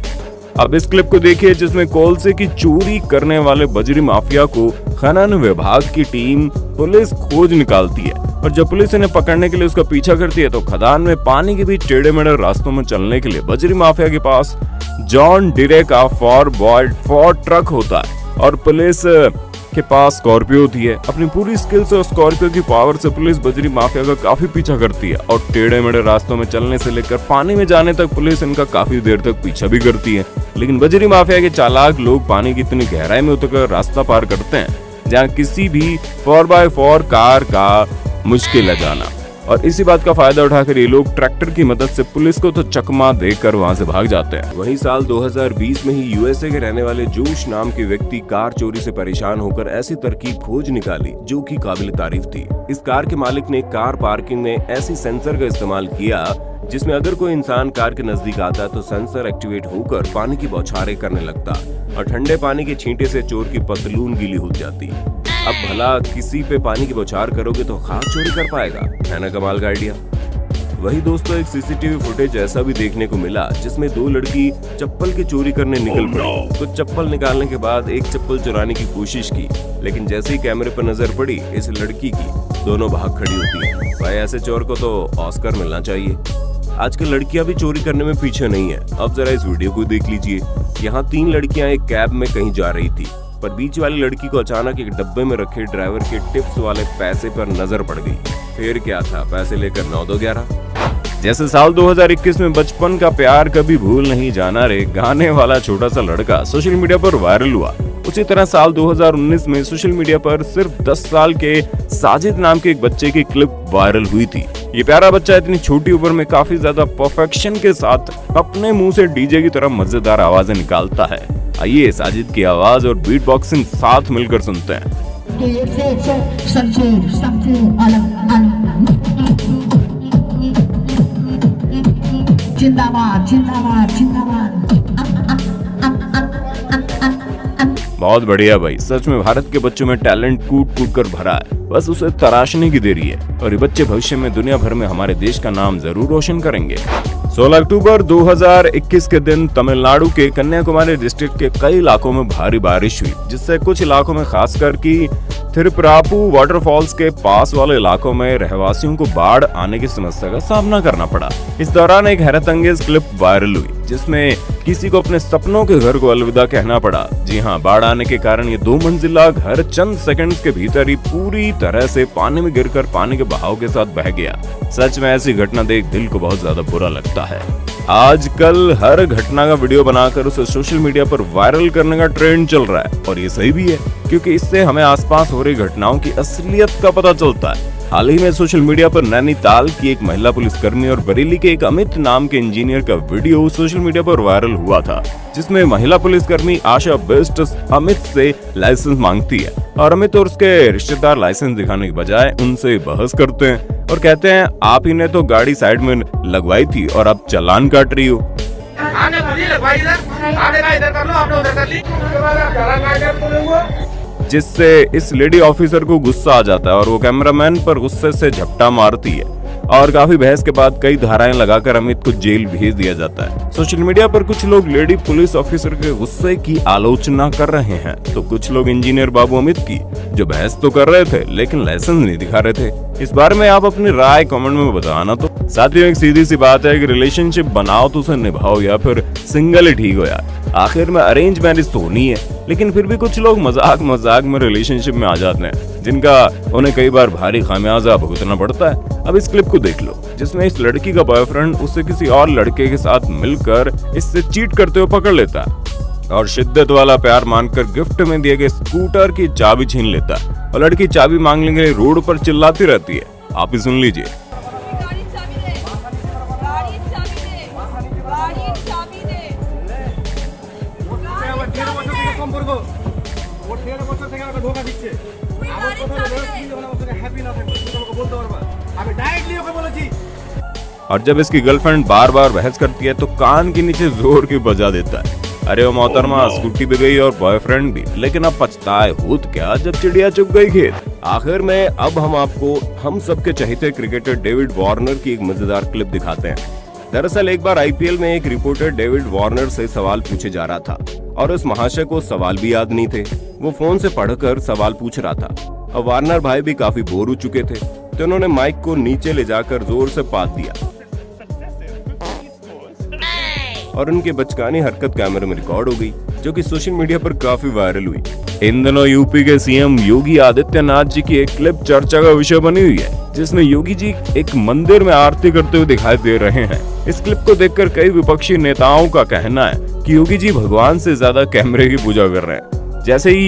अब इस क्लिप को देखिए, जिसमें कोलसे की चोरी करने वाले बजरी माफिया को खनन विभाग की टीम पुलिस खोज निकालती है, और जब पुलिस इन्हें पकड़ने के लिए उसका पीछा करती है तो खदान में पानी के बीच टेढ़े मेढ़े रास्तों में चलने के लिए बजरी माफिया के पास जॉन डीरे का फोर्ड ट्रक होता है, और पुलिस के पास स्कॉर्पियो होती है। अपनी पूरी स्किल से और स्कॉर्पियो की पावर से पुलिस बजरी माफिया का काफी पीछा करती है, और टेढ़े मेढ़े रास्तों में चलने से लेकर पानी में जाने तक पुलिस इनका काफी देर तक पीछा भी करती है। लेकिन बजरी माफिया के चालाक लोग पानी की इतनी गहराई में उतरकर रास्ता पार करते हैं जहाँ किसी भी 4x4 कार का मुश्किल है जाना, और इसी बात का फायदा उठाकर ये लोग ट्रैक्टर की मदद से पुलिस को तो चकमा देकर वहां से भाग जाते हैं। वहीं साल 2020 में ही यूएसए के रहने वाले जोश नाम के व्यक्ति कार चोरी से परेशान होकर ऐसी तरकीब खोज निकाली जो कि काबिल तारीफ थी। इस कार के मालिक ने कार पार्किंग में ऐसी सेंसर का इस्तेमाल किया जिसमें अगर कोई इंसान कार के नजदीक आता तो सेंसर एक्टिवेट होकर पानी की बौछारें करने लगता, और ठंडे पानी के छींटे से चोर की पतलून गीली हो जाती। अब भला किसी पे पानी की बौछार करोगे तो खाक चोरी कर पाएगा, है ना कमाल का आइडिया। वही दोस्तों, एक सीसीटीवी फुटेज ऐसा भी देखने को मिला जिसमें दो लड़की चप्पल की चोरी करने निकल पड़ी। कुछ चप्पल निकालने के बाद एक चप्पल चुराने की कोशिश की, लेकिन जैसे ही कैमरे पर नजर पड़ी इस लड़की की, दोनों भाग खड़ी होती है। भाई, ऐसे चोर को तो ऑस्कर मिलना चाहिए। आजकल लड़कियां भी चोरी करने में पीछे नहीं है। अब जरा इस वीडियो को देख लीजिए। यहाँ 3 लड़कियां एक कैब में कहीं जा रही थी, पर बीच वाली लड़की को अचानक एक डब्बे में रखे ड्राइवर के टिप्स वाले पैसे पर नजर पड़ गई। फिर क्या था, पैसे लेकर 9-2-11। जैसे साल 2021 में बचपन का प्यार कभी भूल नहीं जाना रे गाने वाला छोटा सा लड़का सोशल मीडिया पर वायरल हुआ, उसी तरह साल 2019 में सोशल मीडिया पर सिर्फ 10 साल के साजिद नाम के एक बच्चे की क्लिप वायरल हुई थी। ये प्यारा बच्चा इतनी छोटी उम्र में काफी ज्यादा परफेक्शन के साथ अपने मुंह से डीजे की तरह मजेदार आवाजें निकालता है। आइए साजिद की आवाज और बीट बॉक्सिंग साथ मिलकर सुनते हैं। जिंदाबाद जिंदाबाद जिंदाबाद। बहुत बढ़िया भाई, सच में भारत के बच्चों में टैलेंट कूट कूट कर भरा है, बस उसे तराशने की देरी है और ये बच्चे भविष्य में दुनिया भर में हमारे देश का नाम जरूर रोशन करेंगे। 16 अक्टूबर 2021 के दिन तमिलनाडु के कन्याकुमारी डिस्ट्रिक्ट के कई इलाकों में भारी बारिश हुई, जिससे कुछ इलाकों में खासकर की थिरुप्रापू वाटरफॉल्स के पास वाले इलाकों में रहवासियों को बाढ़ आने की समस्या का सामना करना पड़ा। इस दौरान एक हैरत अंगेज क्लिप वायरल हुई, जिसमें किसी को अपने सपनों के घर को अलविदा कहना पड़ा। जी हाँ, बाढ़ आने के कारण ये 2 मंजिला घर चंद सेकंड्स के भीतर ही पूरी तरह से पानी में गिरकर पानी के बहाव के साथ बह गया। सच में ऐसी घटना देख दिल को बहुत ज्यादा बुरा लगता है। आजकल हर घटना का वीडियो बनाकर उसे सोशल मीडिया पर वायरल करने का ट्रेंड चल रहा है और ये सही भी है, क्योंकि इससे हमें आसपास हो रही घटनाओं की असलियत का पता चलता है। हाल ही में सोशल मीडिया पर नैनीताल की एक महिला पुलिसकर्मी और बरेली के एक अमित नाम के इंजीनियर का वीडियो सोशल मीडिया पर वायरल हुआ था, जिसमें महिला पुलिसकर्मी आशा बेस्ट अमित से लाइसेंस मांगती है और अमित और उसके रिश्तेदार लाइसेंस दिखाने के बजाय उनसे बहस करते हैं और कहते हैं आप ही ने तो गाड़ी साइड में लगवाई थी और अब चालान काट रही हो। जिससे इस लेडी ऑफिसर को गुस्सा आ जाता है और वो कैमरामैन पर गुस्से से झपटा मारती है और काफी बहस के बाद कई धाराएं लगाकर अमित को जेल भेज दिया जाता है। सोशल मीडिया पर कुछ लोग लेडी पुलिस ऑफिसर के गुस्से की आलोचना कर रहे हैं, तो कुछ लोग इंजीनियर बाबू अमित की, जो बहस तो कर रहे थे लेकिन लाइसेंस नहीं दिखा रहे थे। इस बारे में आप अपनी राय कमेंट में बताना। तो साथियों, एक सीधी सी बात है कि रिलेशनशिप बनाओ तो उसे निभाओ या फिर सिंगल ही ठीक हो यार। आखिर में अरेंज मैरिज तो होनी है, लेकिन फिर भी कुछ लोग मजाक मजाक में रिलेशनशिप में आ जाते हैं, जिनका उन्हें कई बार भारी खामियाजा भुगतना पड़ता है। अब इस क्लिप को देख लो, जिसमें इस लड़की का बॉयफ्रेंड उसे किसी और लड़के के साथ मिलकर इससे चीट करते हुए पकड़ लेता है और शिद्दत वाला प्यार मानकर गिफ्ट में दिए गए स्कूटर की चाबी छीन लेता है और लड़की चाबी मांगने के लिए रोड पर चिल्लाती रहती है। आप ही सुन लीजिए। और जब इसकी गर्लफ्रेंड बार बार बहस करती है तो कान के नीचे जोर की बजा देता है, अरे वो मोहतरमा स्कूटी भी गई और बॉयफ्रेंड भी, लेकिन अब पछताए होत क्या जब चिड़िया चुग गई खेत। आखिर में अब हम आपको हम सबके चहेते क्रिकेटर डेविड वार्नर की एक मजेदार क्लिप दिखाते हैं। दरअसल एक बार आईपीएल में एक रिपोर्टर डेविड वार्नर से सवाल पूछे जा रहा था और उस महाशय को सवाल भी याद नहीं थे। वो फोन से पढ़कर सवाल पूछ रहा था और वार्नर भाई भी काफी बोर हो चुके थे, तो उन्होंने माइक को नीचे ले जाकर जोर से पात दिया और उनकी बचकानी हरकत कैमरे में रिकॉर्ड हो गई, जो कि सोशल मीडिया पर काफी वायरल हुई। इन दिनों यूपी के सीएम योगी आदित्यनाथ जी की एक क्लिप चर्चा का विषय बनी हुई है, जिसमें योगी जी एक मंदिर में आरती करते हुए दिखाई दे रहे हैं। इस क्लिप को देखकर कई विपक्षी नेताओं का कहना है कि योगी जी भगवान से ज्यादा कैमरे की पूजा कर रहे हैं। जैसे ही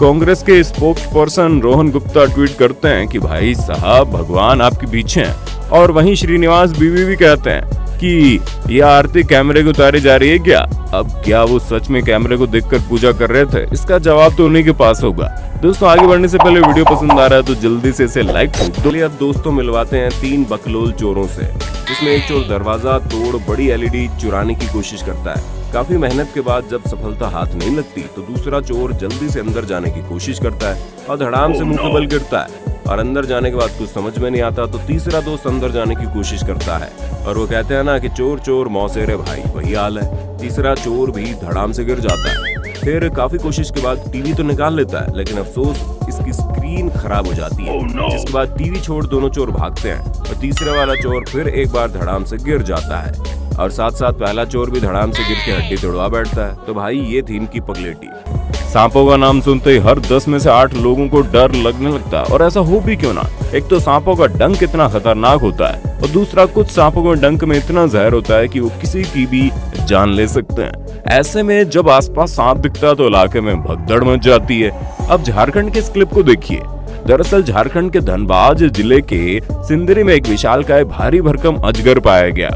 कांग्रेस के spokes person Rohan Gupta tweet करते हैं कि भाई साहब भगवान आपके पीछे हैं, और वहीं श्रीनिवास बीवी भी कहते हैं कि यह आरती कैमरे को उतारी जा रही है क्या। अब क्या वो सच में कैमरे को देखकर पूजा कर रहे थे, इसका जवाब तो उन्हीं के पास होगा। दोस्तों, आगे बढ़ने से पहले वीडियो पसंद आ रहा है तो जल्दी से इसे लाइक कर दो। अब दोस्तों मिलवाते हैं 3 बकलोल चोरों से, जिसमें एक चोर दरवाजा तोड़ बड़ी एलईडी चुराने की कोशिश करता है। काफी मेहनत के बाद जब सफलता हाथ नहीं लगती तो दूसरा चोर जल्दी से अंदर जाने की कोशिश करता है और धड़ाम से मुंह पे बल गिरता है और अंदर जाने के बाद कुछ समझ में नहीं आता तो तीसरा दोस्त अंदर जाने की कोशिश करता है और वो कहते हैं ना कि चोर चोर मौसेरे भाई, वही हाल है। तीसरा चोर भी धड़ाम से गिर जाता है। फिर काफी कोशिश के बाद टीवी तो निकाल लेता है, लेकिन अफसोस इसकी स्क्रीन खराब हो जाती है। जिसके बाद टीवी छोड़ दोनों चोर भागते हैं और तीसरे वाला चोर फिर एक बार धड़ाम से गिर जाता है और साथ साथ पहला चोर भी धड़ाम से गिर के हड्डी तोड़वा बैठता है। तो भाई ये थी इनकी पगलेटी। सांपों का नाम सुनते ही हर 10 में से 8 लोगों को डर लगने लगता है, और ऐसा हो भी क्यों ना। एक तो सांपों का डंक इतना खतरनाक होता है और दूसरा कुछ सांपों के डंक में इतना जहर होता है कि वो किसी की भी जान ले सकते हैं। ऐसे में जब आसपास सांप दिखता है तो इलाके में भगदड़ मच जाती है। अब झारखंड के इस क्लिप को देखिए। दरअसल झारखंड के धनबाद जिले के सिंदरी में एक विशालकाय भारी भरकम अजगर पाया गया,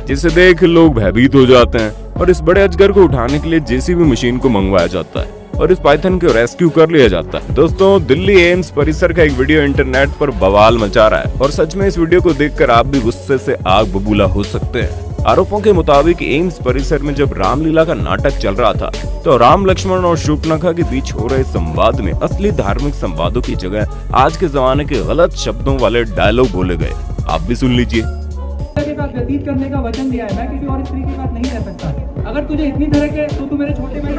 जिसे देख लोग भयभीत हो जाते हैं और इस बड़े अजगर को उठाने के लिए जेसीबी मशीन को मंगवाया जाता है और इस पाइथन को रेस्क्यू कर लिया जाता है। दोस्तों, दिल्ली एम्स परिसर का एक वीडियो इंटरनेट पर बवाल मचा रहा है और सच में इस वीडियो को देखकर आप भी गुस्से से आग बबूला हो सकते हैं। आरोपों के मुताबिक एम्स परिसर में जब रामलीला का नाटक चल रहा था तो राम लक्ष्मण और शूर्पणखा के बीच हो रहे संवाद में असली धार्मिक संवादों की जगह आज के जमाने के गलत शब्दों वाले डायलॉग बोले गए। आप भी सुन लीजिए। के साथ व्यतीत करने का वचन दिया है, मैं किसी और स्त्री के साथ नहीं रह सकता। अगर तुझे इतनी तरह के तो तू मेरे छोटे भाई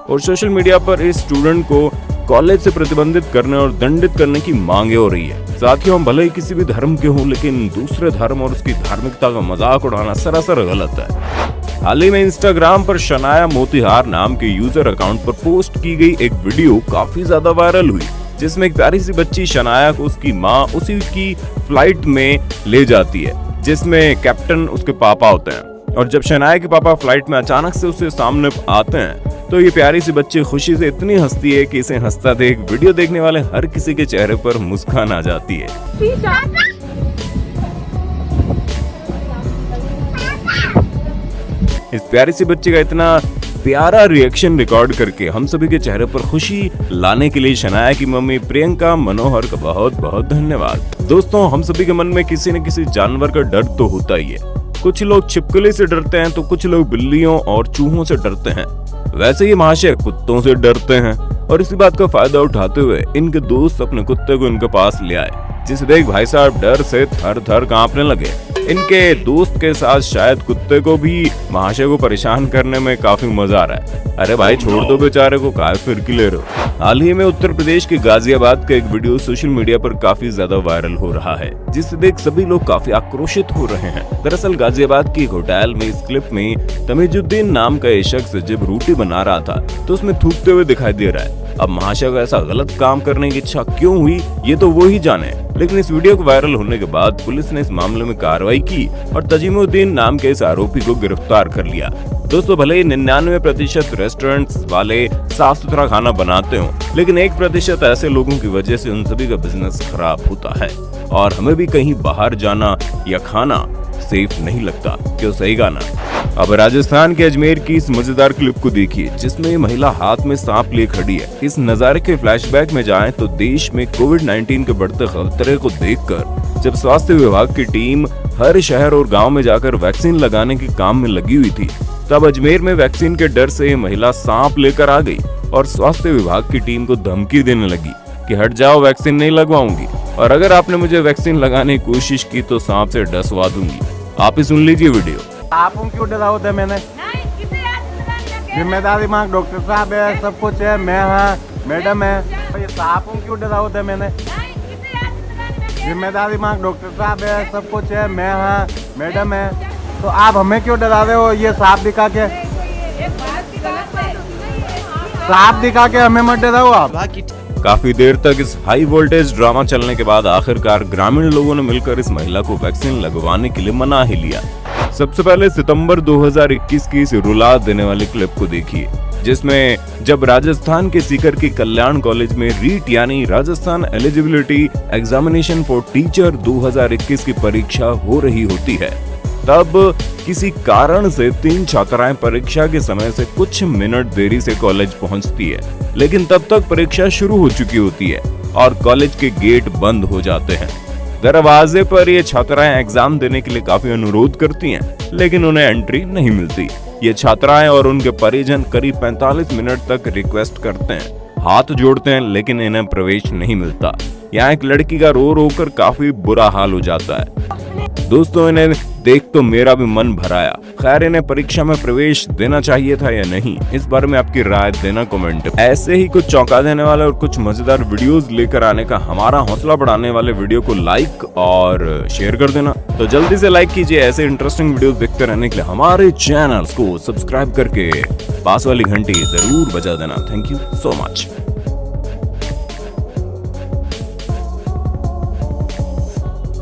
और सोशल मीडिया पर इस स्टूडेंट को कॉलेज से प्रतिबंधित करने और दंडित करने की मांगे हो रही है। साथियों, हम भले ही किसी भी धर्म के हों, लेकिन दूसरे धर्म और उसकी धार्मिकता का मजाक उड़ाना सरासर गलत है। हाल ही में इंस्टाग्राम पर शनाया मोतिहार नाम के यूजर अकाउंट पर पोस्ट की गई एक वीडियो काफी ज्यादा वायरल हुई, जिसमें एक प्यारी सी बच्ची शनाया को उसकी माँ उसी की फ्लाइट में ले जाती है, जिसमें कैप्टन उसके पापा होते हैं। और जब शनाया के पापा फ्लाइट में अचानक से उसके सामने आते हैं तो ये प्यारी सी बच्ची खुशी से इतनी हंसती है कि इसे हंसता देख वीडियो देखने वाले हर किसी के चेहरे पर मुस्कान आ जाती है। इस प्यारी सी बच्ची का इतना प्यारा रिएक्शन रिकॉर्ड करके हम सभी के चेहरे पर खुशी लाने के लिए शनाया की मम्मी प्रियंका मनोहर का बहुत बहुत धन्यवाद। दोस्तों, हम सभी के मन में किसी न किसी जानवर का डर तो होता ही है। कुछ लोग छिपकली से डरते हैं तो कुछ लोग बिल्लियों और चूहों से डरते हैं। वैसे ही महाशय कुत्तों से डरते हैं और इसी बात का फायदा उठाते हुए इनके दोस्त अपने कुत्ते को इनके पास ले आए, जिसे देख भाई साहब डर से थर थर कांपने लगे। इनके दोस्त के साथ शायद कुत्ते को भी महाशय को परेशान करने में काफी मजा आ रहा है। अरे भाई छोड़ दो बेचारे को, काहे फिरकी ले रहे हो। हाल ही में उत्तर प्रदेश के गाजियाबाद का एक वीडियो सोशल मीडिया पर काफी ज्यादा वायरल हो रहा है, जिसे देख सभी लोग काफी आक्रोशित हो रहे हैं। दरअसल गाजियाबाद की एक होटल में इस क्लिप में तमीजुद्दीन नाम का एक शख्स जब रोटी बना रहा था तो उसमें थूकते हुए दिखाई दे रहा है। अब महाशय को ऐसा गलत काम करने की इच्छा क्यों हुई ये तो वो ही जाने, लेकिन इस वीडियो को वायरल होने के बाद पुलिस ने इस मामले में कार्रवाई की और तजीमुद्दीन नाम के इस आरोपी को गिरफ्तार कर लिया। दोस्तों, भले ही 99% रेस्टोरेंट्स वाले साफ सुथरा खाना बनाते हो, लेकिन 1% ऐसे लोगों की वजह से उन सभी का बिजनेस खराब होता है और हमें भी कहीं बाहर जाना या खाना सेफ नहीं लगता। क्यों, सही गाना। अब राजस्थान के अजमेर की इस मजेदार क्लिप को देखिए, जिसमें महिला हाथ में सांप लिए खड़ी है। इस नजारे के फ्लैशबैक में जाएं तो देश में कोविड-19 के बढ़ते खतरे को देखकर जब स्वास्थ्य विभाग की टीम हर शहर और गांव में जाकर वैक्सीन लगाने के काम में लगी हुई थी, तब अजमेर में वैक्सीन के डर से महिला सांप लेकर आ गई और स्वास्थ्य विभाग की टीम को धमकी देने लगी कि हट जाओ, वैक्सीन नहीं लगवाऊंगी और अगर आपने मुझे वैक्सीन लगाने की कोशिश की तो सांप से डसवा दूंगी। आप ही सुन लीजिए वीडियो। आपको क्यों डरा होता है? मैंने जिम्मेदारी मांग, डॉक्टर साहब है, सब कुछ है, मैं हाँ मैडम है, आपको क्यों डरा होता है? मैंने जिम्मेदारी मांग, डॉक्टर साहब है, सब कुछ है, मैं हाँ मैडम है, तो आप हमें क्यों डरा रहे हो? ये सांप दिखा के, सांप दिखा के हमें मत डराओ आप। काफी देर तक इस हाई वोल्टेज ड्रामा चलने के बाद आखिरकार ग्रामीण लोगों ने मिलकर इस महिला को वैक्सीन लगवाने के लिए मना ही लिया। सबसे पहले सितंबर 2021 की इस रुला देने वाली क्लिप को देखिए, जिसमें जब राजस्थान के सीकर के कल्याण कॉलेज में रीट यानी Rajasthan eligibility examination for teacher 2021 की परीक्षा हो रही होती है, तब किसी कारण से 3 छात्राएं परीक्षा के समय से कुछ मिनट देरी से कॉलेज पहुंचती है, लेकिन तब तक परीक्षा शुरू हो चुकी होती है और कॉलेज के गेट बंद हो जाते हैं। दरवाजे पर ये छात्राएं एग्जाम देने के लिए काफी अनुरोध करती हैं, लेकिन उन्हें एंट्री नहीं मिलती। ये छात्राएं और उनके परिजन करीब 45 मिनट तक रिक्वेस्ट करते हैं, हाथ जोड़ते हैं, लेकिन इन्हें प्रवेश नहीं मिलता। यहाँ एक लड़की का रो रो कर काफी बुरा हाल हो जाता है। दोस्तों, इन्हें देख तो मेरा भी मन भर आया। खैर, इन्हें परीक्षा में प्रवेश देना चाहिए था या नहीं, इस बारे में आपकी राय देना कमेंट। ऐसे ही कुछ चौंका देने वाले और कुछ मजेदार वीडियोस लेकर आने का हमारा हौसला बढ़ाने वाले वीडियो को लाइक और शेयर कर देना। तो जल्दी से लाइक कीजिए। ऐसे इंटरेस्टिंग वीडियोस देखते रहने के लिए हमारे चैनल को सब्सक्राइब करके पास वाली घंटी जरूर बजा देना। Thank you so much.